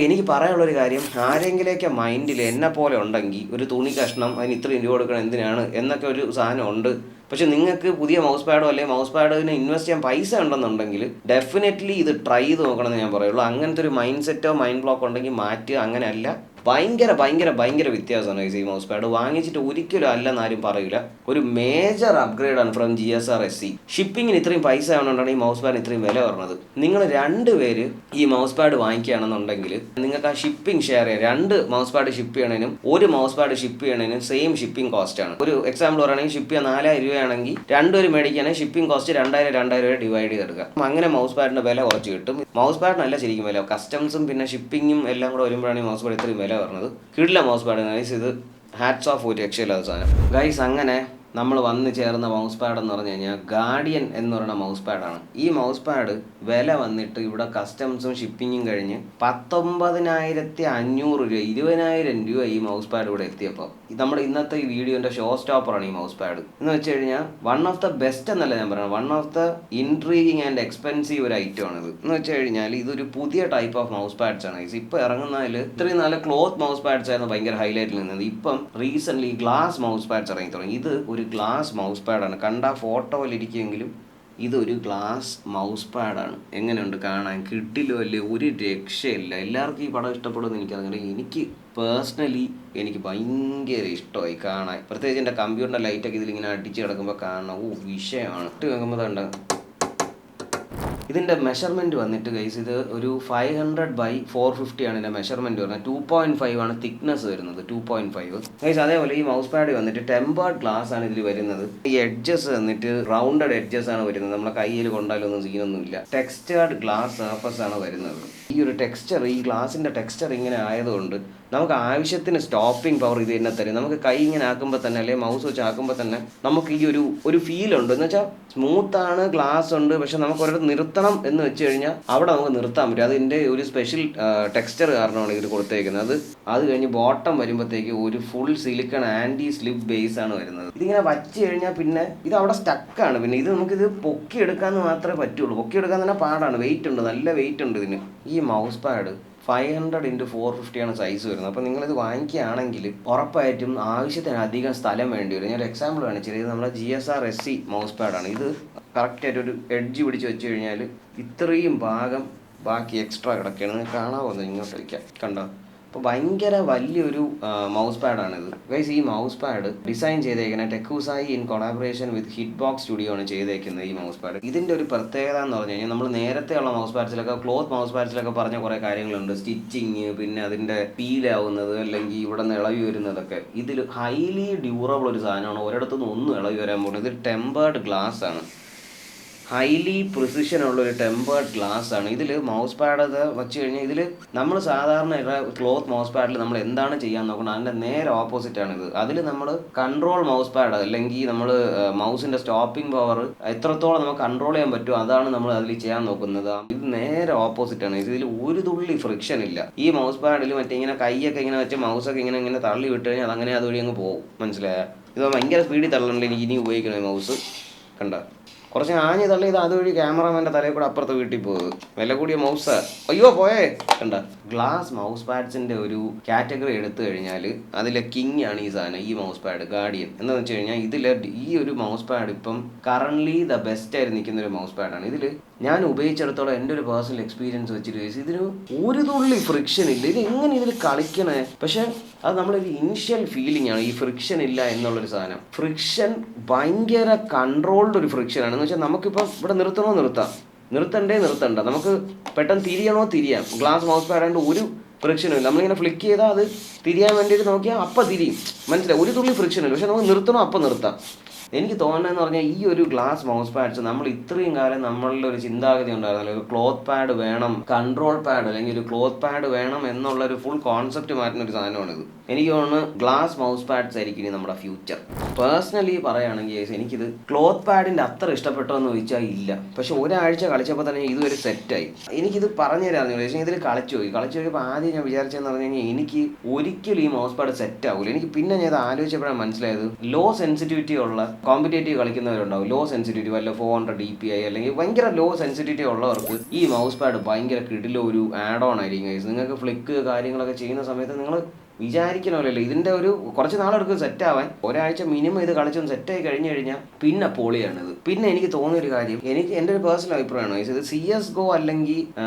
എനിക്ക് പറയാനുള്ളൊരു കാര്യം, ആരെങ്കിലേക്ക് മൈൻഡിൽ എന്നെ പോലെ ഉണ്ടെങ്കിൽ ഒരു തുണി കഷ്ണം അതിന് ഇത്രയും രൂപ കൊടുക്കണം എന്തിനാണ് എന്നൊക്കെ ഒരു സാധനം ഉണ്ട്. പക്ഷെ നിങ്ങൾക്ക് പുതിയ മൗസ് പാഡോ അല്ലെങ്കിൽ മൗസ് പാഡിന് ഇൻവെസ്റ്റ് ചെയ്യാൻ പൈസ ഉണ്ടെന്നുണ്ടെങ്കിൽ ഡെഫിനറ്റ്ലി ഇത് ട്രൈ ചെയ്ത് നോക്കണമെന്ന് ഞാൻ പറയുള്ളൂ. അങ്ങനത്തെ ഒരു മൈൻഡ് സെറ്റോ മൈൻഡ് ബ്ലോക്ക് ഉണ്ടെങ്കിൽ മാറ്റുക. അങ്ങനെയല്ല, ഭയങ്കര ഭയങ്കര ഭയങ്കര വ്യത്യാസമാണ് ഈ മൗസ് പാഡ്. വാങ്ങിച്ചിട്ട് ഒരിക്കലും അല്ലെന്ന് ആരും പറയില്ല. ഒരു മേജർ അപ്ഗ്രേഡാണ് ഫ്രം GSR-S. ഷിപ്പിങ്ങിന് ഇത്രയും പൈസ ആവുന്നതുകൊണ്ടാണ് ഈ മൗസ് പാഡിന് ഇത്രയും വില പറഞ്ഞത്. നിങ്ങൾ 2 പേര് ഈ മൗസ് പാഡ് വാങ്ങിക്കുകയാണെന്നുണ്ടെങ്കിൽ നിങ്ങൾക്ക് ആ ഷിപ്പിംഗ് ഷെയർ ചെയ്യാം. 2 മൗസ് പാഡ് ഷിപ്പ് ചെയ്യണതിനും 1 മൗസ് പാഡ് ഷിപ്പ് ചെയ്യണതിനും സെയിം ഷിപ്പിംഗ് കോസ്റ്റ് ആണ്. ഒരു എക്സാമ്പിൾ പറയുകയാണെങ്കിൽ ഷിപ്പ് ചെയ്യാൻ 4000 രൂപയാണെങ്കിൽ 2 പേര് മേടിക്കുകയാണെങ്കിൽ ഷിപ്പിംഗ് കോസ്റ്റ് 2000 രൂപ ഡിവൈഡ് ചെയ്തെടുക്കുക. അങ്ങനെ മൗസ് പാഡിന്റെ വില കുറച്ച് കിട്ടും. മൗസ് പാഡിനല്ല ശരിക്കും വില, കസ്റ്റംസും പിന്നെ ഷിപ്പിങ്ങും എല്ലാം കൂടെ വരുമ്പോഴാണ് ഈ മൗസ് പാഡ് ഇത്രയും വില പറഞ്ഞത്. കിടില മൗസ് പാഡ് ഗൈസ്, ഇത് ഹാറ്റ്സ് ഓഫ്, ഒരു രക്ഷയില്ലാത്ത സാധനം ഗൈസ്. അങ്ങനെ നമ്മൾ വന്ന് ചേർന്ന മൗസ് പാഡ് എന്ന് പറഞ്ഞു കഴിഞ്ഞാൽ ഗാർഡിയൻ എന്ന് പറയുന്ന മൗസ് പാഡാണ്. ഈ മൗസ് പാഡ് വില വന്നിട്ട് ഇവിടെ കസ്റ്റംസും ഷിപ്പിങ്ങും കഴിഞ്ഞ് 19,500 രൂപ, 20,000 രൂപ ഈ മൗസ് പാഡ് ഇവിടെ എത്തിയപ്പോൾ. നമ്മുടെ ഇന്നത്തെ ഈ വീഡിയോൻ്റെ ഷോ സ്റ്റോപ്പറാണ് ഈ മൗസ് പാഡ് എന്ന് വെച്ച് കഴിഞ്ഞാൽ. വൺ ഓഫ് ദ ബെസ്റ്റ് എന്നല്ല ഞാൻ പറയുന്നത്, one of the intriguing and expensive ഒരു ഐറ്റം ആണിത്. എന്ന് വെച്ച് കഴിഞ്ഞാൽ ഇതൊരു പുതിയ ടൈപ്പ് ഓഫ് മൗസ് പാഡ്സ് ആണ്. ഇപ്പോൾ ഇറങ്ങുന്നതിൽ ഇത്രയും നല്ല ക്ലോത്ത് മൗസ് പാഡ്സ് ആയിരുന്നു ഭയങ്കര ഹൈലൈറ്റിൽ നിന്നത്. ഇപ്പം റീസെൻ്റ്ലി ഗ്ലാസ് മൗസ് പാഡ്സ് ഇറങ്ങി തുടങ്ങി. ഇത് ഒരു ഗ്ലാസ് മൗസ് പാഡാണ്. കണ്ട ഫോട്ടോയിലിരിക്കുമെങ്കിലും ഇതൊരു ഗ്ലാസ് മൗസ് പാഡാണ്. എങ്ങനെയുണ്ട് കാണാൻ? കിട്ടില്ലോ അല്ലേ, ഒരു രക്ഷയില്ല. എല്ലാവർക്കും ഈ പടം ഇഷ്ടപ്പെടുമെന്ന് എനിക്കറിയില്ല. എനിക്ക് പേഴ്സണലി എനിക്ക് ഭയങ്കര ഇഷ്ടമായി കാണാൻ. പ്രത്യേകിച്ച് എൻ്റെ കമ്പ്യൂട്ടറിൻ്റെ ലൈറ്റൊക്കെ ഇതിലിങ്ങനെ അടിച്ച് കിടക്കുമ്പോൾ കാണാൻ വിഷയമാണ്. ഇട്ട് വെക്കുമ്പോൾ തന്നെ ഇതിൻ്റെ മെഷർമെൻറ്റ് വന്നിട്ട് ഗൈസ്, ഇത് ഒരു 500/450 ആണ് ഇതിൻ്റെ മെഷർമെൻറ്റ് വരുന്നത്. 2.5 ആണ് തിക്നെസ് വരുന്നത്, 2.5 ഗൈസ്. അതേപോലെ ഈ മൗസ് പാഡ് വന്നിട്ട് ടെമ്പേർഡ് ഗ്ലാസ് ആണ് ഇതിൽ വരുന്നത്. ഈ എഡ്ജസ് വന്നിട്ട് റൗണ്ടഡ് എഡ്ജസ് ആണ് വരുന്നത്. നമ്മളെ കയ്യിൽ കൊണ്ടാലൊന്നും സീനൊന്നുമില്ല. ടെക്സ്റ്റേർഡ് ഗ്ലാസ് സർഫസ് ആണ് വരുന്നത്. ഈ ഒരു ടെക്സ്ചർ, ഈ ഗ്ലാസിൻ്റെ ടെക്സ്ചർ ഇങ്ങനെ ആയതുകൊണ്ട് നമുക്ക് ആവശ്യത്തിന് സ്റ്റോപ്പിംഗ് പവർ ഇത് തന്നെ തരും. നമുക്ക് കൈ ഇങ്ങനെ ആക്കുമ്പോൾ തന്നെ അല്ലെങ്കിൽ മൗസ് വെച്ച് ആക്കുമ്പോൾ തന്നെ നമുക്ക് ഈ ഒരു ഫീൽ ഉണ്ട്. എന്ന് വെച്ചാൽ സ്മൂത്താണ്, ഗ്ലാസ് ഉണ്ട്, പക്ഷെ നമുക്ക് ഒരിടത്ത് നിർത്തണം എന്ന് വെച്ച് കഴിഞ്ഞാൽ അവിടെ നമുക്ക് നിർത്താൻ പറ്റും. അതിൻ്റെ ഒരു സ്പെഷ്യൽ ടെക്സ്ചർ കാരണമാണ് ഇത് കൊടുത്തേക്കുന്നത്. അത് കഴിഞ്ഞ് ബോട്ടം വരുമ്പോഴത്തേക്ക് ഒരു full silicone anti slip base ആണ് വരുന്നത്. ഇതിങ്ങനെ വച്ച് കഴിഞ്ഞാൽ പിന്നെ ഇത് അവിടെ സ്റ്റക്കാണ്. പിന്നെ ഇത് നമുക്കിത് പൊക്കിയെടുക്കാമെന്ന് മാത്രമേ പറ്റുള്ളൂ. പൊക്കിയെടുക്കാൻ തന്നെ പാടാണ്. വെയിറ്റ് ഉണ്ട്, നല്ല വെയിറ്റ് ഉണ്ട് ഇതിന്. ഈ മൗസ് പാഡ് 500x450 ആണ് സൈസ് വരുന്നത്. അപ്പോൾ നിങ്ങളിത് വാങ്ങിക്കുകയാണെങ്കിൽ ഉറപ്പായിട്ടും ആവശ്യത്തിന് അധികം സ്ഥലം വേണ്ടി വരും. ഞാനൊരു എക്സാമ്പിൾ കാണിച്ചത്, ഇത് നമ്മുടെ GSR-S മൗസ് പാഡാണ്. ഇത് കറക്റ്റായിട്ടൊരു എഡ്ജ് പിടിച്ച് വെച്ച് കഴിഞ്ഞാൽ ഇത്രയും ഭാഗം ബാക്കി എക്സ്ട്രാ കിടക്കുകയാണ്. നിങ്ങൾക്ക് കാണാമോ? ഇങ്ങോട്ട് വയ്ക്കാം, കണ്ടോ? അപ്പോൾ ഭയങ്കര വലിയൊരു മൗസ് പാഡാണിത് ഗൈസ്. ഈ മൗസ് പാഡ് ഡിസൈൻ ചെയ്തേക്കുന്നത് ടെക്കൂസായി ഇൻ കൊളാബറേഷൻ വിത്ത് ഹിറ്റ്ബോക്സ് സ്റ്റുഡിയോ ആണ് ചെയ്തേക്കുന്നത് ഈ മൗസ് പാഡ്. ഇതിൻ്റെ ഒരു പ്രത്യേകത എന്ന് പറഞ്ഞു കഴിഞ്ഞാൽ നമ്മൾ നേരത്തെയുള്ള മൗസ് പാഡ്സിലൊക്കെ, ക്ലോത്ത് മൗസ് പാഡ്സിലൊക്കെ പറഞ്ഞ കുറേ കാര്യങ്ങളുണ്ട്. സ്റ്റിച്ചിങ്, പിന്നെ അതിൻ്റെ പീലാവുന്നത് അല്ലെങ്കിൽ ഇവിടെ നിന്ന് ഇളവി വരുന്നതൊക്കെ. ഇതിൽ ഹൈലി ഡ്യൂറബിൾ ഒരു സാധനമാണ്. ഒരിടത്തുനിന്ന് ഒന്നും ഇളവി വരാൻ പോകുന്നത്. ഇത് ടെമ്പേർഡ് ഗ്ലാസ് ആണ്. ഹൈലി പ്രിസിഷൻ ഉള്ള ഒരു ടെമ്പേർഡ് ഗ്ലാസ് ആണ്. ഇതിൽ മൗസ് പാഡ് വെച്ച് കഴിഞ്ഞാൽ ഇതിൽ നമ്മൾ സാധാരണ ക്ലോത്ത് മൗസ് പാഡിൽ നമ്മൾ എന്താണ് ചെയ്യാൻ നോക്കുന്നത് അതിൻ്റെ നേരെ ഓപ്പോസിറ്റ് ആണ് ഇത്. അതിൽ നമ്മൾ കൺട്രോൾ മൗസ് പാഡ് അല്ലെങ്കിൽ നമ്മൾ മൗസിൻ്റെ സ്റ്റോപ്പിംഗ് പവർ എത്രത്തോളം നമുക്ക് കൺട്രോൾ ചെയ്യാൻ പറ്റുമോ അതാണ് നമ്മൾ അതിൽ ചെയ്യാൻ നോക്കുന്നത്. ഇത് നേരെ ഓപ്പോസിറ്റ് ആണ്. ഇതിൽ ഒരു തുള്ളി ഫ്രിക്ഷൻ ഇല്ല. ഈ മൗസ് പാഡിൽ മറ്റേ ഇങ്ങനെ കൈയൊക്കെ ഇങ്ങനെ വെച്ച് മൗസൊക്കെ ഇങ്ങനെ തള്ളി വിട്ട് കഴിഞ്ഞാൽ അതങ്ങനെ അതുവഴി അങ്ങ് പോകും. മനസ്സിലായ? ഇത് ഭയങ്കര സ്പീഡിൽ തള്ളണല്ലോ എനിക്ക് ഇനി ഉപയോഗിക്കണേ മൗസ്. കണ്ട കുറച്ച് ആഞ്ഞ് തള്ളി ഇത് അതുവഴി ക്യാമറമാൻ്റെ തലയിൽ കൂടെ അപ്പുറത്ത് വീട്ടിൽ പോകും. വില കൂടിയ മൗസ്. അയ്യോ പോയേ. കണ്ട ഗ്ലാസ് മൗസ് പാഡ്സിൻ്റെ ഒരു കാറ്റഗറി എടുത്തു കഴിഞ്ഞാൽ അതിലെ കിങ് ആണ് ഈ സാധനം, ഈ മൗസ് പാഡ് ഗാർഡിയൻ. എന്താണെന്ന് വെച്ച് കഴിഞ്ഞാൽ ഇതിൽ ഈ ഒരു മൗസ് പാഡ് ഇപ്പം കറൻ്റ്ലി ദ ബെസ്റ്റ് ആയിട്ട് നിൽക്കുന്ന ഒരു മൗസ് പാഡാണ്. ഇതിൽ ഞാൻ ഉപയോഗിച്ചിടത്തോളം എൻ്റെ ഒരു പേഴ്സണൽ എക്സ്പീരിയൻസ് വെച്ചിട്ട് ഇതിന് ഒരു തുള്ളി ഫ്രിക്ഷൻ ഇല്ല. ഇത് എങ്ങനെ ഇതിൽ കളിക്കണേ? പക്ഷെ അത് നമ്മളൊരു ഇനിഷ്യൽ ഫീലിംഗ് ആണ് ഈ ഫ്രിക്ഷൻ ഇല്ല എന്നുള്ളൊരു സാധനം. ഫ്രിക്ഷൻ ഭയങ്കര കൺട്രോൾഡ് ഒരു ഫ്രിക്ഷനാണ്. എന്ന് വെച്ചാൽ നമുക്കിപ്പോൾ ഇവിടെ നിർത്തണോ നിർത്തണ്ടേ നിർത്തണ്ട, നമുക്ക് പെട്ടെന്ന് തിരിയണോ തിരിയാം. ഗ്ലാസ് മൗസ് പാഡാണ്ട് ഒരു ഫ്രിക്ഷനും ഇല്ല. നമ്മളിങ്ങനെ ഫ്ലിക്ക് ചെയ്താൽ അത് തിരിയാൻ വേണ്ടിയിട്ട് നോക്കിയാൽ അപ്പം തിരിയും. മനസ്സിലായി? ഒരു തുള്ളി ഫ്രിക്ഷൻ ഇല്ല. പക്ഷെ നമുക്ക് നിർത്തണോ അപ്പം നിർത്താം. എനിക്ക് തോന്നുന്നതെന്ന് പറഞ്ഞാൽ ഈ ഒരു ഗ്ലാസ് മൗസ് പാഡ്സ് നമ്മൾ ഇത്രയും കാലം നമ്മളുടെ ഒരു ചിന്താഗതി ഉണ്ടായിരുന്നല്ലോ, ഒരു ക്ലോത്ത് പാഡ് വേണം, കൺട്രോൾ പാഡ് അല്ലെങ്കിൽ ഒരു ക്ലോത്ത് പാഡ് വേണം എന്നുള്ളൊരു ഫുൾ കോൺസെപ്റ്റ് മാറ്റുന്ന ഒരു സാധനമാണിത്. എനിക്ക് തോന്നുന്നു ഗ്ലാസ് മൗസ് പാഡ്സ് ആയിരിക്കും ഇനി നമ്മുടെ ഫ്യൂച്ചർ. പേഴ്സണലി പറയുകയാണെങ്കിൽ എനിക്കിത് ക്ലോത്ത് പാഡിൻ്റെ അത്ര ഇഷ്ടപ്പെട്ടോ എന്ന് ചോദിച്ചാൽ ഇല്ല. പക്ഷെ ഒരാഴ്ച കളിച്ചപ്പോൾ തന്നെ ഇതൊരു സെറ്റായി. എനിക്കിത് പറഞ്ഞു തരാമെന്ന് ചോദിച്ചാൽ ഇതിൽ കളിച്ചു നോക്കിയപ്പോൾ ആദ്യം ഞാൻ വിചാരിച്ചതെന്ന് പറഞ്ഞു കഴിഞ്ഞാൽ എനിക്ക് ഒരിക്കലും ഈ മൗസ് പാഡ് സെറ്റ് ആവില്ല. എനിക്ക് പിന്നെ ഞാൻ ഇത് ആലോചിച്ചപ്പോഴാണ് മനസ്സിലായത്, ലോ സെൻസിറ്റിവിറ്റി ഉള്ള കോമ്പറ്റേറ്റീവ് കളിക്കുന്നവരുണ്ടാവും, ലോ സെൻസിറ്റിവിറ്റി വല്ല 400 DPI അല്ലെങ്കിൽ ഭയങ്കര ലോ സെൻസിറ്റിവിറ്റി ഉള്ളവർക്ക് ഈ മൗസ് പാഡ് ഭയങ്കര കിടിലോ ഒരു ആഡ് ഓൺ ആയിരിക്കും. നിങ്ങൾക്ക് ഫ്ലിക്ക് കാര്യങ്ങളൊക്കെ ചെയ്യുന്ന സമയത്ത് നിങ്ങൾ വിചാരിക്കണമല്ലോ ഇതിൻ്റെ ഒരു കുറച്ച് നാളെടുക്കും സെറ്റ് ആവാൻ. ഒരാഴ്ച മിനിമം ഇത് കളിച്ചൊന്ന് സെറ്റായി കഴിഞ്ഞ് കഴിഞ്ഞാൽ പിന്നെ പൊളിയാണിത്. പിന്നെ എനിക്ക് തോന്നിയൊരു കാര്യം, എനിക്ക് എൻ്റെ ഒരു പേഴ്സണൽ അഭിപ്രായമാണ്, ഇത് CSGO അല്ലെങ്കിൽ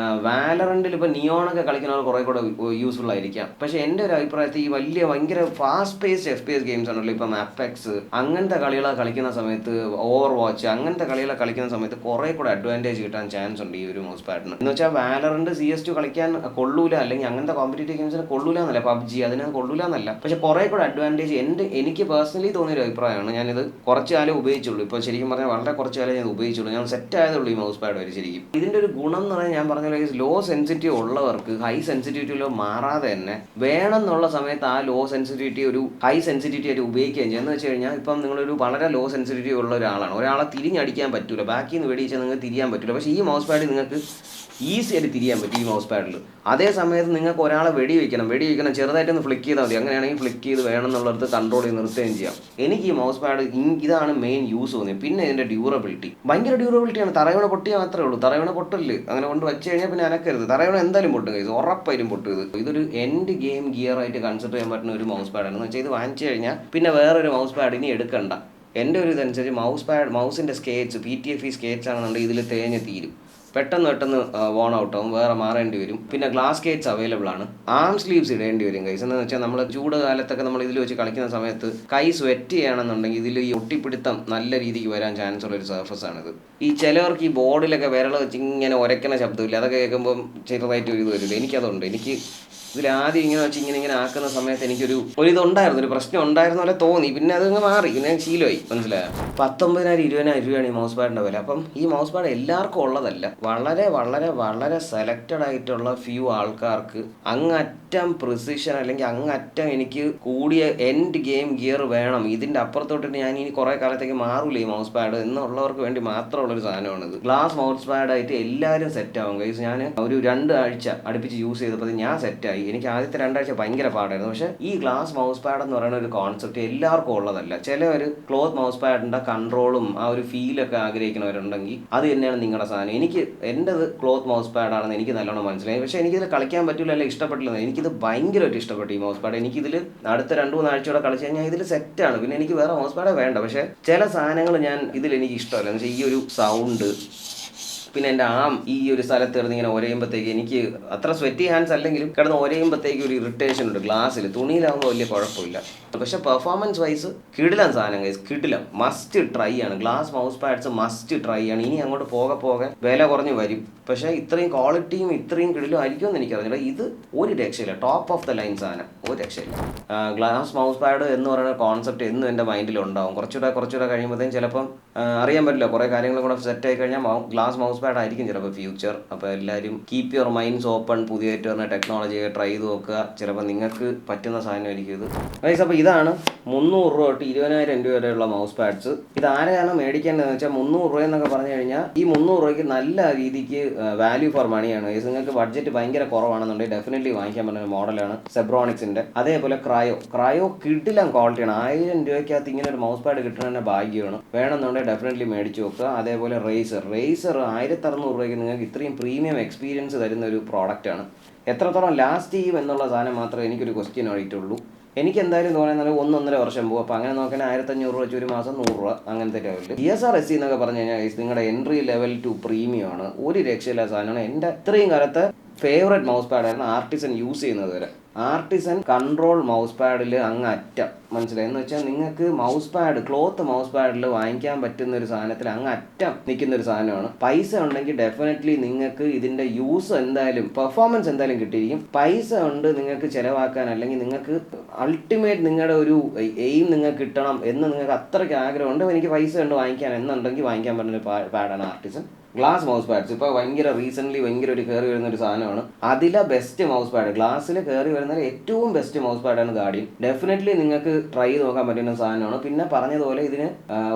വാലറന്റിൽ ഇപ്പോൾ നിയോണൊക്കെ കളിക്കുന്നവർ കുറേ കൂടെ യൂസ്ഫുൾ ആയിരിക്കാം. പക്ഷെ എൻ്റെ ഒരു അഭിപ്രായത്തിൽ ഈ ഭയങ്കര ഫാസ്റ്റ് പേസ്ഡ് FPS ഗെയിംസ് ആണല്ലോ, ഇപ്പം അപ്പെക്സ് അങ്ങനത്തെ കളികളൊക്കെ കളിക്കുന്ന സമയത്ത്, ഓവർ വാച്ച് അങ്ങനത്തെ കളികളൊക്കെ കളിക്കുന്ന സമയത്ത് കുറേ കൂടെ അഡ്വാൻറ്റേജ് കിട്ടാൻ ചാൻസ് ഉണ്ട് ഈ ഒരു മൗസ് പാഡിന്. എന്ന് വെച്ചാൽ വാലറന്റ് CS2 കളിക്കാൻ കൊള്ളൂല, അല്ലെങ്കിൽ അങ്ങനത്തെ കോമ്പറ്റേറ്റീവ് ഗെയിംസിന് കൊള്ളൂല എന്നല്ല, PUBG അതിന് കൊള്ളൂല എന്നല്ല, പക്ഷെ കുറെ കൂടെ അഡ്വാൻറ്റേജ് എനിക്ക് പേഴ്സണലി തോന്നിയൊരു അഭിപ്രായമാണ്. ഞാനിത് കുറച്ച് കാലം ഉപയോഗിച്ചുള്ളൂ. ഇപ്പോൾ ശരിക്കും പറഞ്ഞാൽ വളരെ കുറച്ച് കാലം ഞാൻ ഉപയോഗിച്ചുള്ളൂ. ഞാൻ സെറ്റ് ആയതുള്ളൂ ഈ മൗസ് പാഡ് വരെ. ശരിക്കും ഇതിൻ്റെ ഒരു ഗുണം എന്ന് പറഞ്ഞാൽ ഞാൻ പറഞ്ഞ ലോ സെൻസിറ്റിവ് ഉള്ളവർക്ക് ഹൈ സെൻസിറ്റിവിറ്റിയിലോ മാറാതെ തന്നെ വേണമെന്നുള്ള സമയത്ത് ആ ലോ സെൻസിറ്റിവിറ്റി ഒരു ഹൈ സെൻസിറ്റിവിറ്റി ആയിട്ട് ഉപയോഗിക്കുകയും ചെയ്യും. എന്ന് വെച്ച് കഴിഞ്ഞാൽ ഇപ്പം നിങ്ങളൊരു വളരെ ലോ സെൻസിറ്റിവിറ്റി ഉള്ള ഒരാളെ തിരിഞ്ഞടിക്കാൻ പറ്റില്ല, ബാക്കിൽ നിന്ന് വെടിയിച്ചാൽ നിങ്ങൾക്ക് തിരിയാൻ പറ്റില്ല. പക്ഷേ ഈ മൗസ് പാഡിൽ നിങ്ങൾക്ക് ഈസി ആയിട്ട് തിരിയാൻ പറ്റും ഈ മൗസ് പാഡിൽ. അതേ സമയത്ത് നിങ്ങൾക്ക് ഒരാളെ വെടിവെക്കണം ചെറുതായിട്ടൊന്ന് ഫ്ലിക്ക് ചെയ്താൽ മതി. അങ്ങനെയാണെങ്കിൽ ഫ്ലിക്ക് ചെയ്ത് വേണമെന്നുള്ളത് കൺട്രോൾ ചെയ്ത് നിർത്തുകയും ചെയ്യാം. എനിക്ക് ഈ മൗസ് പാഡ് ഇതാണ് മെയിൻ യൂസ് തോന്നിയത്. പിന്നെ ഇതിൻ്റെ ഡ്യൂറബിലിറ്റി ഭയങ്കര ഡ്യൂറബിലിറ്റിയാണ്. തറയണ പൊട്ടിയാൽ മാത്രമേ ഉള്ളൂ, തറയണ പൊട്ടില്ല. അങ്ങനെ കൊണ്ട് വെച്ച് കഴിഞ്ഞാൽ പിന്നെ അനക്കരുത്, തറയണ എന്തായാലും പൊട്ടുക, ഇത് ഉറപ്പായിട്ടും പൊട്ടുക. ഇതൊരു എൻഡ് ഗെയിം ഗിയർ ആയിട്ട് കൺസിഡർ ചെയ്യാൻ പറ്റുന്ന ഒരു മൗസ് പാഡാണ്. എന്ന് വെച്ചാൽ ഇത് വാങ്ങിച്ചു കഴിഞ്ഞാൽ പിന്നെ വേറൊരു മൗസ് പാഡ് ഇനി എടുക്കണ്ട. എൻ്റെ ഒരു ഇതനുസരിച്ച് മൗസിൻ്റെ സ്കേച്ച് PTFE സ്കേച്ച് ആണെന്നുണ്ടെങ്കിൽ ഇതിൽ തേഞ്ഞ് തീരും, പെട്ടെന്ന് വോൺ ഔട്ട് ആവും, വേറെ മാറേണ്ടി വരും. പിന്നെ ഗ്ലാസ് കേറ്റ്സ് അവൈലബിൾ ആണ്. ആം സ്ലീവ്സ് ഇടേണ്ടി വരും കൈസ്. എന്ന് വെച്ചാൽ നമ്മൾ ചൂട് കാലത്തൊക്കെ നമ്മൾ ഇതിൽ വെച്ച് കളിക്കുന്ന സമയത്ത് കൈ സ്വെറ്റ് ചെയ്യണമെന്നുണ്ടെങ്കിൽ ഇതിൽ ഈ ഒട്ടിപ്പിടുത്തം നല്ല രീതിക്ക് വരാൻ ചാൻസ് ഉള്ള ഒരു സർഫസ് ആണിത്. ഈ ചിലവർക്ക് ഈ ബോർഡിലൊക്കെ വിരൽ വെച്ച് ഇങ്ങനെ ഉരയ്ക്കുന്ന ശബ്ദമില്ല, അതൊക്കെ കേൾക്കുമ്പോൾ ചെറുതായിട്ട് ഒരു ഇത് വരില്ല. എനിക്കതുണ്ട്. എനിക്ക് ഇതിലാദ്യം ഇങ്ങനെ വെച്ച് ഇങ്ങനെ ആക്കുന്ന സമയത്ത് എനിക്കൊരു ഇതുണ്ടായിരുന്നു, ഒരു പ്രശ്നം ഉണ്ടായിരുന്ന പോലെ തോന്നി. പിന്നെ അതങ്ങ് മാറി, പിന്നെ ശീലമായി. മനസ്സിലായോ? 19,000 20,000 രൂപയാണ് ഈ മൗസ് പാഡിൻ്റെ വില. അപ്പം ഈ മൗസ് പാഡ് എല്ലാവർക്കും ഉള്ളതല്ല. വളരെ വളരെ വളരെ സെലക്റ്റഡ് ആയിട്ടുള്ള ഫ്യൂ ആൾക്കാർക്ക് അങ്ങറ്റം പ്രിസിഷൻ അല്ലെങ്കിൽ അങ്ങറ്റം എനിക്ക് കൂടിയ എൻഡ് ഗെയിം ഗിയർ വേണം, ഇതിൻ്റെ അപ്പുറത്തോട്ട് ഞാൻ ഇനി കുറേ കാലത്തേക്ക് മാറൂല ഈ മൗസ് പാഡ് എന്നുള്ളവർക്ക് വേണ്ടി മാത്രമുള്ളൊരു സാധനമാണിത്. ഗ്ലാസ് മൗസ് പാഡായിട്ട് എല്ലാവരും സെറ്റാവും ഗൈസ്. ഞാൻ ഒരു 2 ആഴ്ച അടുപ്പിച്ച് യൂസ് ചെയ്തപ്പോൾ ഞാൻ സെറ്റായി. എനിക്ക് ആദ്യത്തെ 2 ആഴ്ച ഭയങ്കര പാടായിരുന്നു. പക്ഷേ ഈ ഗ്ലാസ് മൗസ് പാഡ് എന്ന് പറയുന്ന ഒരു കോൺസെപ്റ്റ് എല്ലാവർക്കും ഉള്ളതല്ല. ചിലവർ ക്ലോത്ത് മൗസ് പാഡിൻ്റെ കൺട്രോളും ആ ഒരു ഫീലൊക്കെ ആഗ്രഹിക്കുന്നവരുണ്ടെങ്കിൽ അത് തന്നെയാണ് നിങ്ങളുടെ സാധനം. എൻ്റെത് ക്ലോത്ത് മൗസ് പാഡാണെന്ന് എനിക്ക് നല്ലോണം മനസ്സിലായി. പക്ഷേ എനിക്കിത് കളിക്കാൻ പറ്റില്ല, അല്ലെങ്കിൽ ഇഷ്ടപ്പെട്ടില്ല. എനിക്കിത് ഭയങ്കരമായിട്ട് ഇഷ്ടപ്പെട്ടു ഈ മൗസ് പാഡ്. എനിക്കിതിൽ അടുത്ത 2-3 ആഴ്ചയോടെ കളിച്ച് കഴിഞ്ഞാൽ ഇതിൽ സെറ്റാണ്. പിന്നെ എനിക്ക് വേറെ മൗസ് പാഡേ വേണ്ട. പക്ഷേ ചില സാധനങ്ങൾ എനിക്ക് ഇഷ്ടമല്ല. എന്ന് വെച്ചാൽ ഈ ഒരു സൗണ്ട് പിന്നെ എൻ്റെ ആം ഈ ഒരു സ്ഥലത്ത് കിടന്ന് ഇങ്ങനെ ഒരയുമ്പോഴത്തേക്ക് എനിക്ക് അത്ര സ്വെറ്റി ഹാൻഡ്സ് അല്ലെങ്കിലും കിടന്ന് ഒരയുമ്പോഴത്തേക്ക് ഒരു ഇറിറ്റേഷൻ ഉണ്ട്. ഗ്ലാസ്സിൽ തുണിയിലാകുമ്പോൾ വലിയ കുഴപ്പമില്ല. പക്ഷെ പെർഫോമൻസ് വൈസ് കിടിലം സാധനം ഗൈസ്, കിടിലം, മസ്റ്റ് ട്രൈ ആണ്. Glass mouse pads must try ആണ്. ഇനി അങ്ങോട്ട് പോകെ വില കുറഞ്ഞ് വരും. പക്ഷേ ഇത്രയും ക്വാളിറ്റിയും ഇത്രയും കിടിലും ആയിരിക്കുമെന്ന് എനിക്കറിഞ്ഞില്ല. ഇത് ഒരു രക്ഷയില്ല, ടോപ്പ് ഓഫ് ദ ലൈൻ സാധനം, ഒരു രക്ഷയില്ല. ഗ്ലാസ് മൗസ് പാഡ് എന്ന് പറയുന്ന കോൺസെപ്റ്റ് എന്നും എൻ്റെ മൈൻഡിലുണ്ടാവും. കുറച്ചുകൂടെ കഴിയുമ്പോഴത്തേക്കും ചിലപ്പം അറിയാൻ പറ്റില്ല, കുറേ കാര്യങ്ങൾ കൂടെ സെറ്റ് ആയി കഴിഞ്ഞാൽ ഗ്ലാസ് മൗസ് പാഡ് ആയിരിക്കും ചിലപ്പോൾ ഫ്യൂച്ചർ. അപ്പോൾ എല്ലാവരും കീപ്പ് യുവർ മൈൻഡ്സ് ഓപ്പൺ, പുതിയതായിട്ട് വരുന്ന ടെക്നോളജിയെ ട്രൈ ചെയ്ത് നോക്കുക. ചിലപ്പോൾ നിങ്ങൾക്ക് പറ്റുന്ന സാധനമായിരിക്കും ഇത് ഗൈസ്. അപ്പോൾ ഇതാണ് 300 രൂപ തൊട്ട് 20,000 രൂപ വരെയുള്ള മൗസ് പാഡ്സ്. ഇത് ആരെയാണ് മേടിക്കേണ്ടതെന്ന് വെച്ചാൽ 300 രൂപ എന്നൊക്കെ പറഞ്ഞു കഴിഞ്ഞാൽ ഈ 300 രൂപയ്ക്ക് നല്ല രീതിക്ക് വാല്യൂ ഫോർ മണിയാണ് ഗൈസ്. നിങ്ങൾക്ക് ബഡ്ജറ്റ് ഭയങ്കര കുറവാണെന്നുണ്ടെങ്കിൽ ഡെഫിനറ്റ്ലി വാങ്ങിക്കാൻ പറ്റുന്ന മോഡലാണ് സെബ്രോണിക്സിൻ്റെ. അതേപോലെ ക്രയോ കിടിലം ക്വാളിറ്റിയാണ്. 1000 രൂപയ്ക്കകത്ത് ഇങ്ങനെ ഒരു മൗസ് പാഡ് കിട്ടുന്നതിൻ്റെ ഭാഗ്യമാണ്. വേണമെന്നുണ്ടെങ്കിൽ ഡെഫിനറ്റ്ലി മേടിച്ച് നോക്കുക. അതേപോലെ റേസർ 1600 രൂപയ്ക്ക് നിങ്ങൾക്ക് ഇത്രയും പ്രീമിയം എക്സ്പീരിയൻസ് തരുന്ന ഒരു പ്രോഡക്റ്റാണ്. എത്രത്തോളം ലാസ്റ്റ് ചെയ്യും എന്നുള്ള സാധനം മാത്രമേ എനിക്കൊരു ക്വസ്റ്റ്യൻ ആയിട്ടുള്ളൂ. എനിക്ക് എന്തായാലും തോന്നുന്നത് 1-1.5 വർഷം പോകും. അപ്പോൾ അങ്ങനെ നോക്കാൻ 1500 രൂപ വെച്ച് ഒരു മാസം 100 രൂപ അങ്ങനത്തെ ലെവലിൽ. ESRSC എന്നൊക്കെ പറഞ്ഞു കഴിഞ്ഞാൽ നിങ്ങളുടെ എൻട്രി ലെവൽ ടു പ്രീമിയം ആണ്. ഒരു രക്ഷയില്ല സാധനമാണ്. എൻ്റെ ഇത്രയും കാലത്തെ ഫേവറേറ്റ് മൗസ് പാഡായിരുന്നു ആർട്ടിസൺ യൂസ് ചെയ്യുന്നത് വരെ. ആർട്ടിസൺ കൺട്രോൾ മൗസ് പാഡിൽ അങ്ങ് അറ്റം, മനസ്സിലായി എന്ന് വെച്ചാൽ നിങ്ങൾക്ക് മൗസ് പാഡ് ക്ലോത്ത് മൗസ് പാഡിൽ വാങ്ങിക്കാൻ പറ്റുന്ന ഒരു സാധനത്തിൽ അങ്ങ് അറ്റം നിൽക്കുന്ന ഒരു സാധനമാണ്. പൈസ ഉണ്ടെങ്കിൽ ഡെഫിനറ്റ്ലി നിങ്ങൾക്ക് ഇതിൻ്റെ യൂസ് എന്തായാലും പെർഫോമൻസ് എന്തായാലും കിട്ടിയിരിക്കും. പൈസ ഉണ്ട് നിങ്ങൾക്ക് ചിലവാക്കാൻ, അല്ലെങ്കിൽ നിങ്ങൾക്ക് അൾട്ടിമേറ്റ് നിങ്ങളുടെ ഒരു എയിം നിങ്ങൾക്ക് കിട്ടണം എന്ന് നിങ്ങൾക്ക് അത്രയ്ക്ക് ആഗ്രഹമുണ്ട്, എനിക്ക് പൈസ ഉണ്ട് വാങ്ങിക്കാൻ എന്നുണ്ടെങ്കിൽ വാങ്ങിക്കാൻ പറ്റുന്ന ഒരു പാഡാണ് ആർട്ടിസൺ ഗ്ലാസ് മൗസ് പാഡ്സ്. ഇപ്പോൾ റീസെൻ്റ്ലി ഭയങ്കര ഒരു കയറി വരുന്ന ഒരു സാധനമാണ്. അതിലെ ബെസ്റ്റ് മൗസ് പാഡ്, ഗ്ലാസ്സിൽ കയറി വരുന്ന ഏറ്റവും ബെസ്റ്റ് മൗസ് പാഡാണ് ഗാർഡിയൻ. ഡെഫിനറ്റ്ലി നിങ്ങൾക്ക് ട്രൈ ചെയ്ത് നോക്കാൻ പറ്റുന്ന സാധനമാണ്. പിന്നെ പറഞ്ഞതുപോലെ ഇതിന്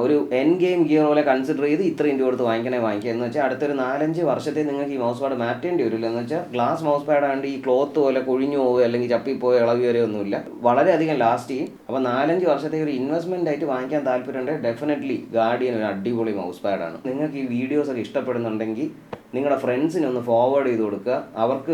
ഒരു എൻ ഗെയിം ഗിയർ പോലെ കൺസിഡർ ചെയ്ത് ഇത്രയും രൂപ കൊടുത്ത് വാങ്ങിക്കുക എന്ന് വെച്ചാൽ അടുത്തൊരു 4-5 വർഷത്തെ നിങ്ങൾക്ക് ഈ മൗസ് പാഡ് മാറ്റേണ്ടി വരില്ല. എന്ന് വെച്ചാൽ ഗ്ലാസ് മൗസ് പാഡ് ആണ്ട് ഈ ക്ലോത്ത് പോലെ കൊഴിഞ്ഞു പോവുക അല്ലെങ്കിൽ ചപ്പിപ്പോയി ഇളവി വരെയൊന്നുമില്ല, വളരെയധികം ലാസ്റ്റ് ചെയ്യും. അപ്പോൾ 4-5 വർഷത്തേക്ക് ഒരു ഇൻവെസ്റ്റ്മെന്റ് ആയിട്ട് വാങ്ങിക്കാൻ താല്പര്യമുണ്ടെങ്കിൽ ഡെഫിനറ്റ്ലി ഗാർഡിയൻ ഒരു അടിപൊളി മൗസ് പാഡാണ്. നിങ്ങൾക്ക് ഈ വീഡിയോസ് ഒക്കെ ഇഷ്ടപ്പെടുന്നുണ്ടെങ്കിൽ നിങ്ങളുടെ ഫ്രണ്ട്സിന് ഒന്ന് ഫോർവേഡ് ചെയ്ത് കൊടുക്കുക. അവർക്ക്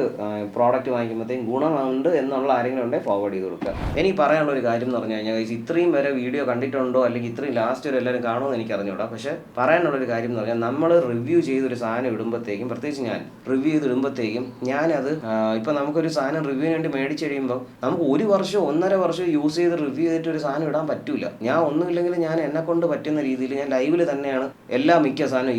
പ്രോഡക്റ്റ് വാങ്ങിക്കുമ്പോഴത്തേക്കും ഗുണമുണ്ട് എന്നുള്ള ആരെങ്കിലും ഉണ്ടെങ്കിൽ ഫോർവേഡ് ചെയ്ത് കൊടുക്കുക. എനിക്ക് പറയാനുള്ള ഒരു കാര്യം എന്ന് പറഞ്ഞു കഴിഞ്ഞാൽ ഇത്രയും വരെ വീഡിയോ കണ്ടിട്ടുണ്ടോ അല്ലെങ്കിൽ ഇത്രയും ലാസ്റ്റ് വരെ എല്ലാവരും കാണുമെന്ന് എനിക്ക് അറിഞ്ഞൂടാ. പക്ഷേ പറയാനുള്ളൊരു കാര്യം എന്ന് പറഞ്ഞാൽ നമ്മൾ റിവ്യൂ ചെയ്തൊരു സാധനം ഇടുമ്പോഴത്തേക്കും, പ്രത്യേകിച്ച് ഞാൻ റിവ്യൂ ചെയ്ത് ഇടുമ്പോഴത്തേക്കും ഞാനത് ഇപ്പം നമുക്കൊരു സാധനം റിവ്യൂവിന് വേണ്ടി മേടിച്ച് കഴിയുമ്പോൾ നമുക്ക് 1 വർഷം 1.5 വർഷം യൂസ് ചെയ്ത് റിവ്യൂ ചെയ്തിട്ട് ഒരു സാധനം ഇടാൻ പറ്റില്ല. ഞാൻ ഒന്നുമില്ലെങ്കിൽ ഞാൻ എന്നെ കൊണ്ട് പറ്റുന്ന രീതിയിൽ ഞാൻ ലൈവിൽ തന്നെയാണ് മിക്ക സാധനം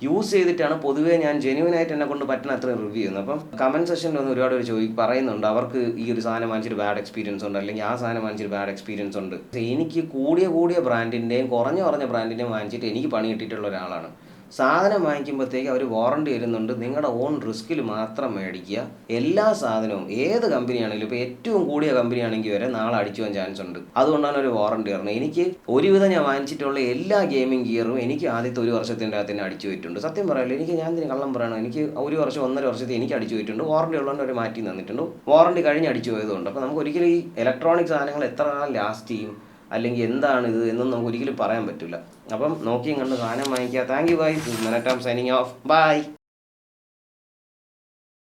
യൂസ് ചെയ്തിട്ടാണ് പൊതുവേ ഞാൻ ജെന്യുവനായിട്ട് എന്നെ കൊണ്ട് പറ്റുന്ന അത്രയും റിവ്യൂ ചെയ്യുന്നത്. അപ്പം കമന്റ് സെക്ഷനിൽ ഒന്ന് ഒരുപാട് പേര് പറയുന്നുണ്ട് അവർക്ക് ഈ ഒരു സാധനം വാങ്ങിച്ചിട്ട് ബാഡ് എക്സ്പീരിയൻസ് ഉണ്ട്, അല്ലെങ്കിൽ ആ സാധനം വാങ്ങിച്ചിട്ട് ബാഡ് എക്സ്പീരിയൻസ് ഉണ്ട്. എനിക്ക് കൂടിയ ബ്രാൻഡിൻ്റെയും കുറഞ്ഞ ബ്രാൻഡിൻ്റെയും വാങ്ങിച്ചിട്ട് എനിക്ക് പണി കിട്ടിയിട്ടുള്ള ഒരാളാണ്. സാധനം വാങ്ങിക്കുമ്പോഴത്തേക്ക് അവർ വാറണ്ടി വരുന്നുണ്ട്. നിങ്ങളുടെ ഓൺ റിസ്കിൽ മാത്രം മേടിക്കുക. എല്ലാ സാധനവും ഏത് കമ്പനിയാണെങ്കിലും, ഇപ്പോൾ ഏറ്റവും കൂടിയ കമ്പനിയാണെങ്കിൽ വരെ നാളെ അടിച്ചു പോകാൻ ചാൻസ് ഉണ്ട്. അതുകൊണ്ടാണ് ഒരു വാറണ്ടി പറഞ്ഞത്. എനിക്ക് ഒരുവിധം ഞാൻ വാങ്ങിച്ചിട്ടുള്ള എല്ലാ ഗെയിമിംഗ് ഗിയറും എനിക്ക് ആദ്യത്തെ 1 വർഷത്തിൻ്റെ അകത്ത് തന്നെ അടിച്ചു പോയിട്ടുണ്ട്. സത്യം പറയാമല്ലോ, ഞാൻ ഇതിന് കള്ളം പറയണം, എനിക്ക് 1 വർഷം 1.5 വർഷത്തിൽ എനിക്ക് അടിച്ചു പോയിട്ടുണ്ട്. വാറണ്ടി ഉള്ളതുകൊണ്ട് അവർ മാറ്റി തന്നിട്ടുണ്ട്. വാറണ്ടി കഴിഞ്ഞ് അടിച്ചു പോയതുകൊണ്ട്. അപ്പോൾ നമുക്ക് ഒരിക്കലും ഈ ഇലക്ട്രോണിക് സാധനങ്ങൾ എത്ര നാൾ ലാസ്റ്റ് ചെയ്യും അല്ലെങ്കിൽ എന്താണ് ഇത് എന്നൊന്നും നമുക്ക് ഒരിക്കലും പറയാൻ പറ്റില്ല. അപ്പം നോക്കിയും കണ്ട് സാധനം വാങ്ങിക്കുക. Thank you guys. Signing off. By.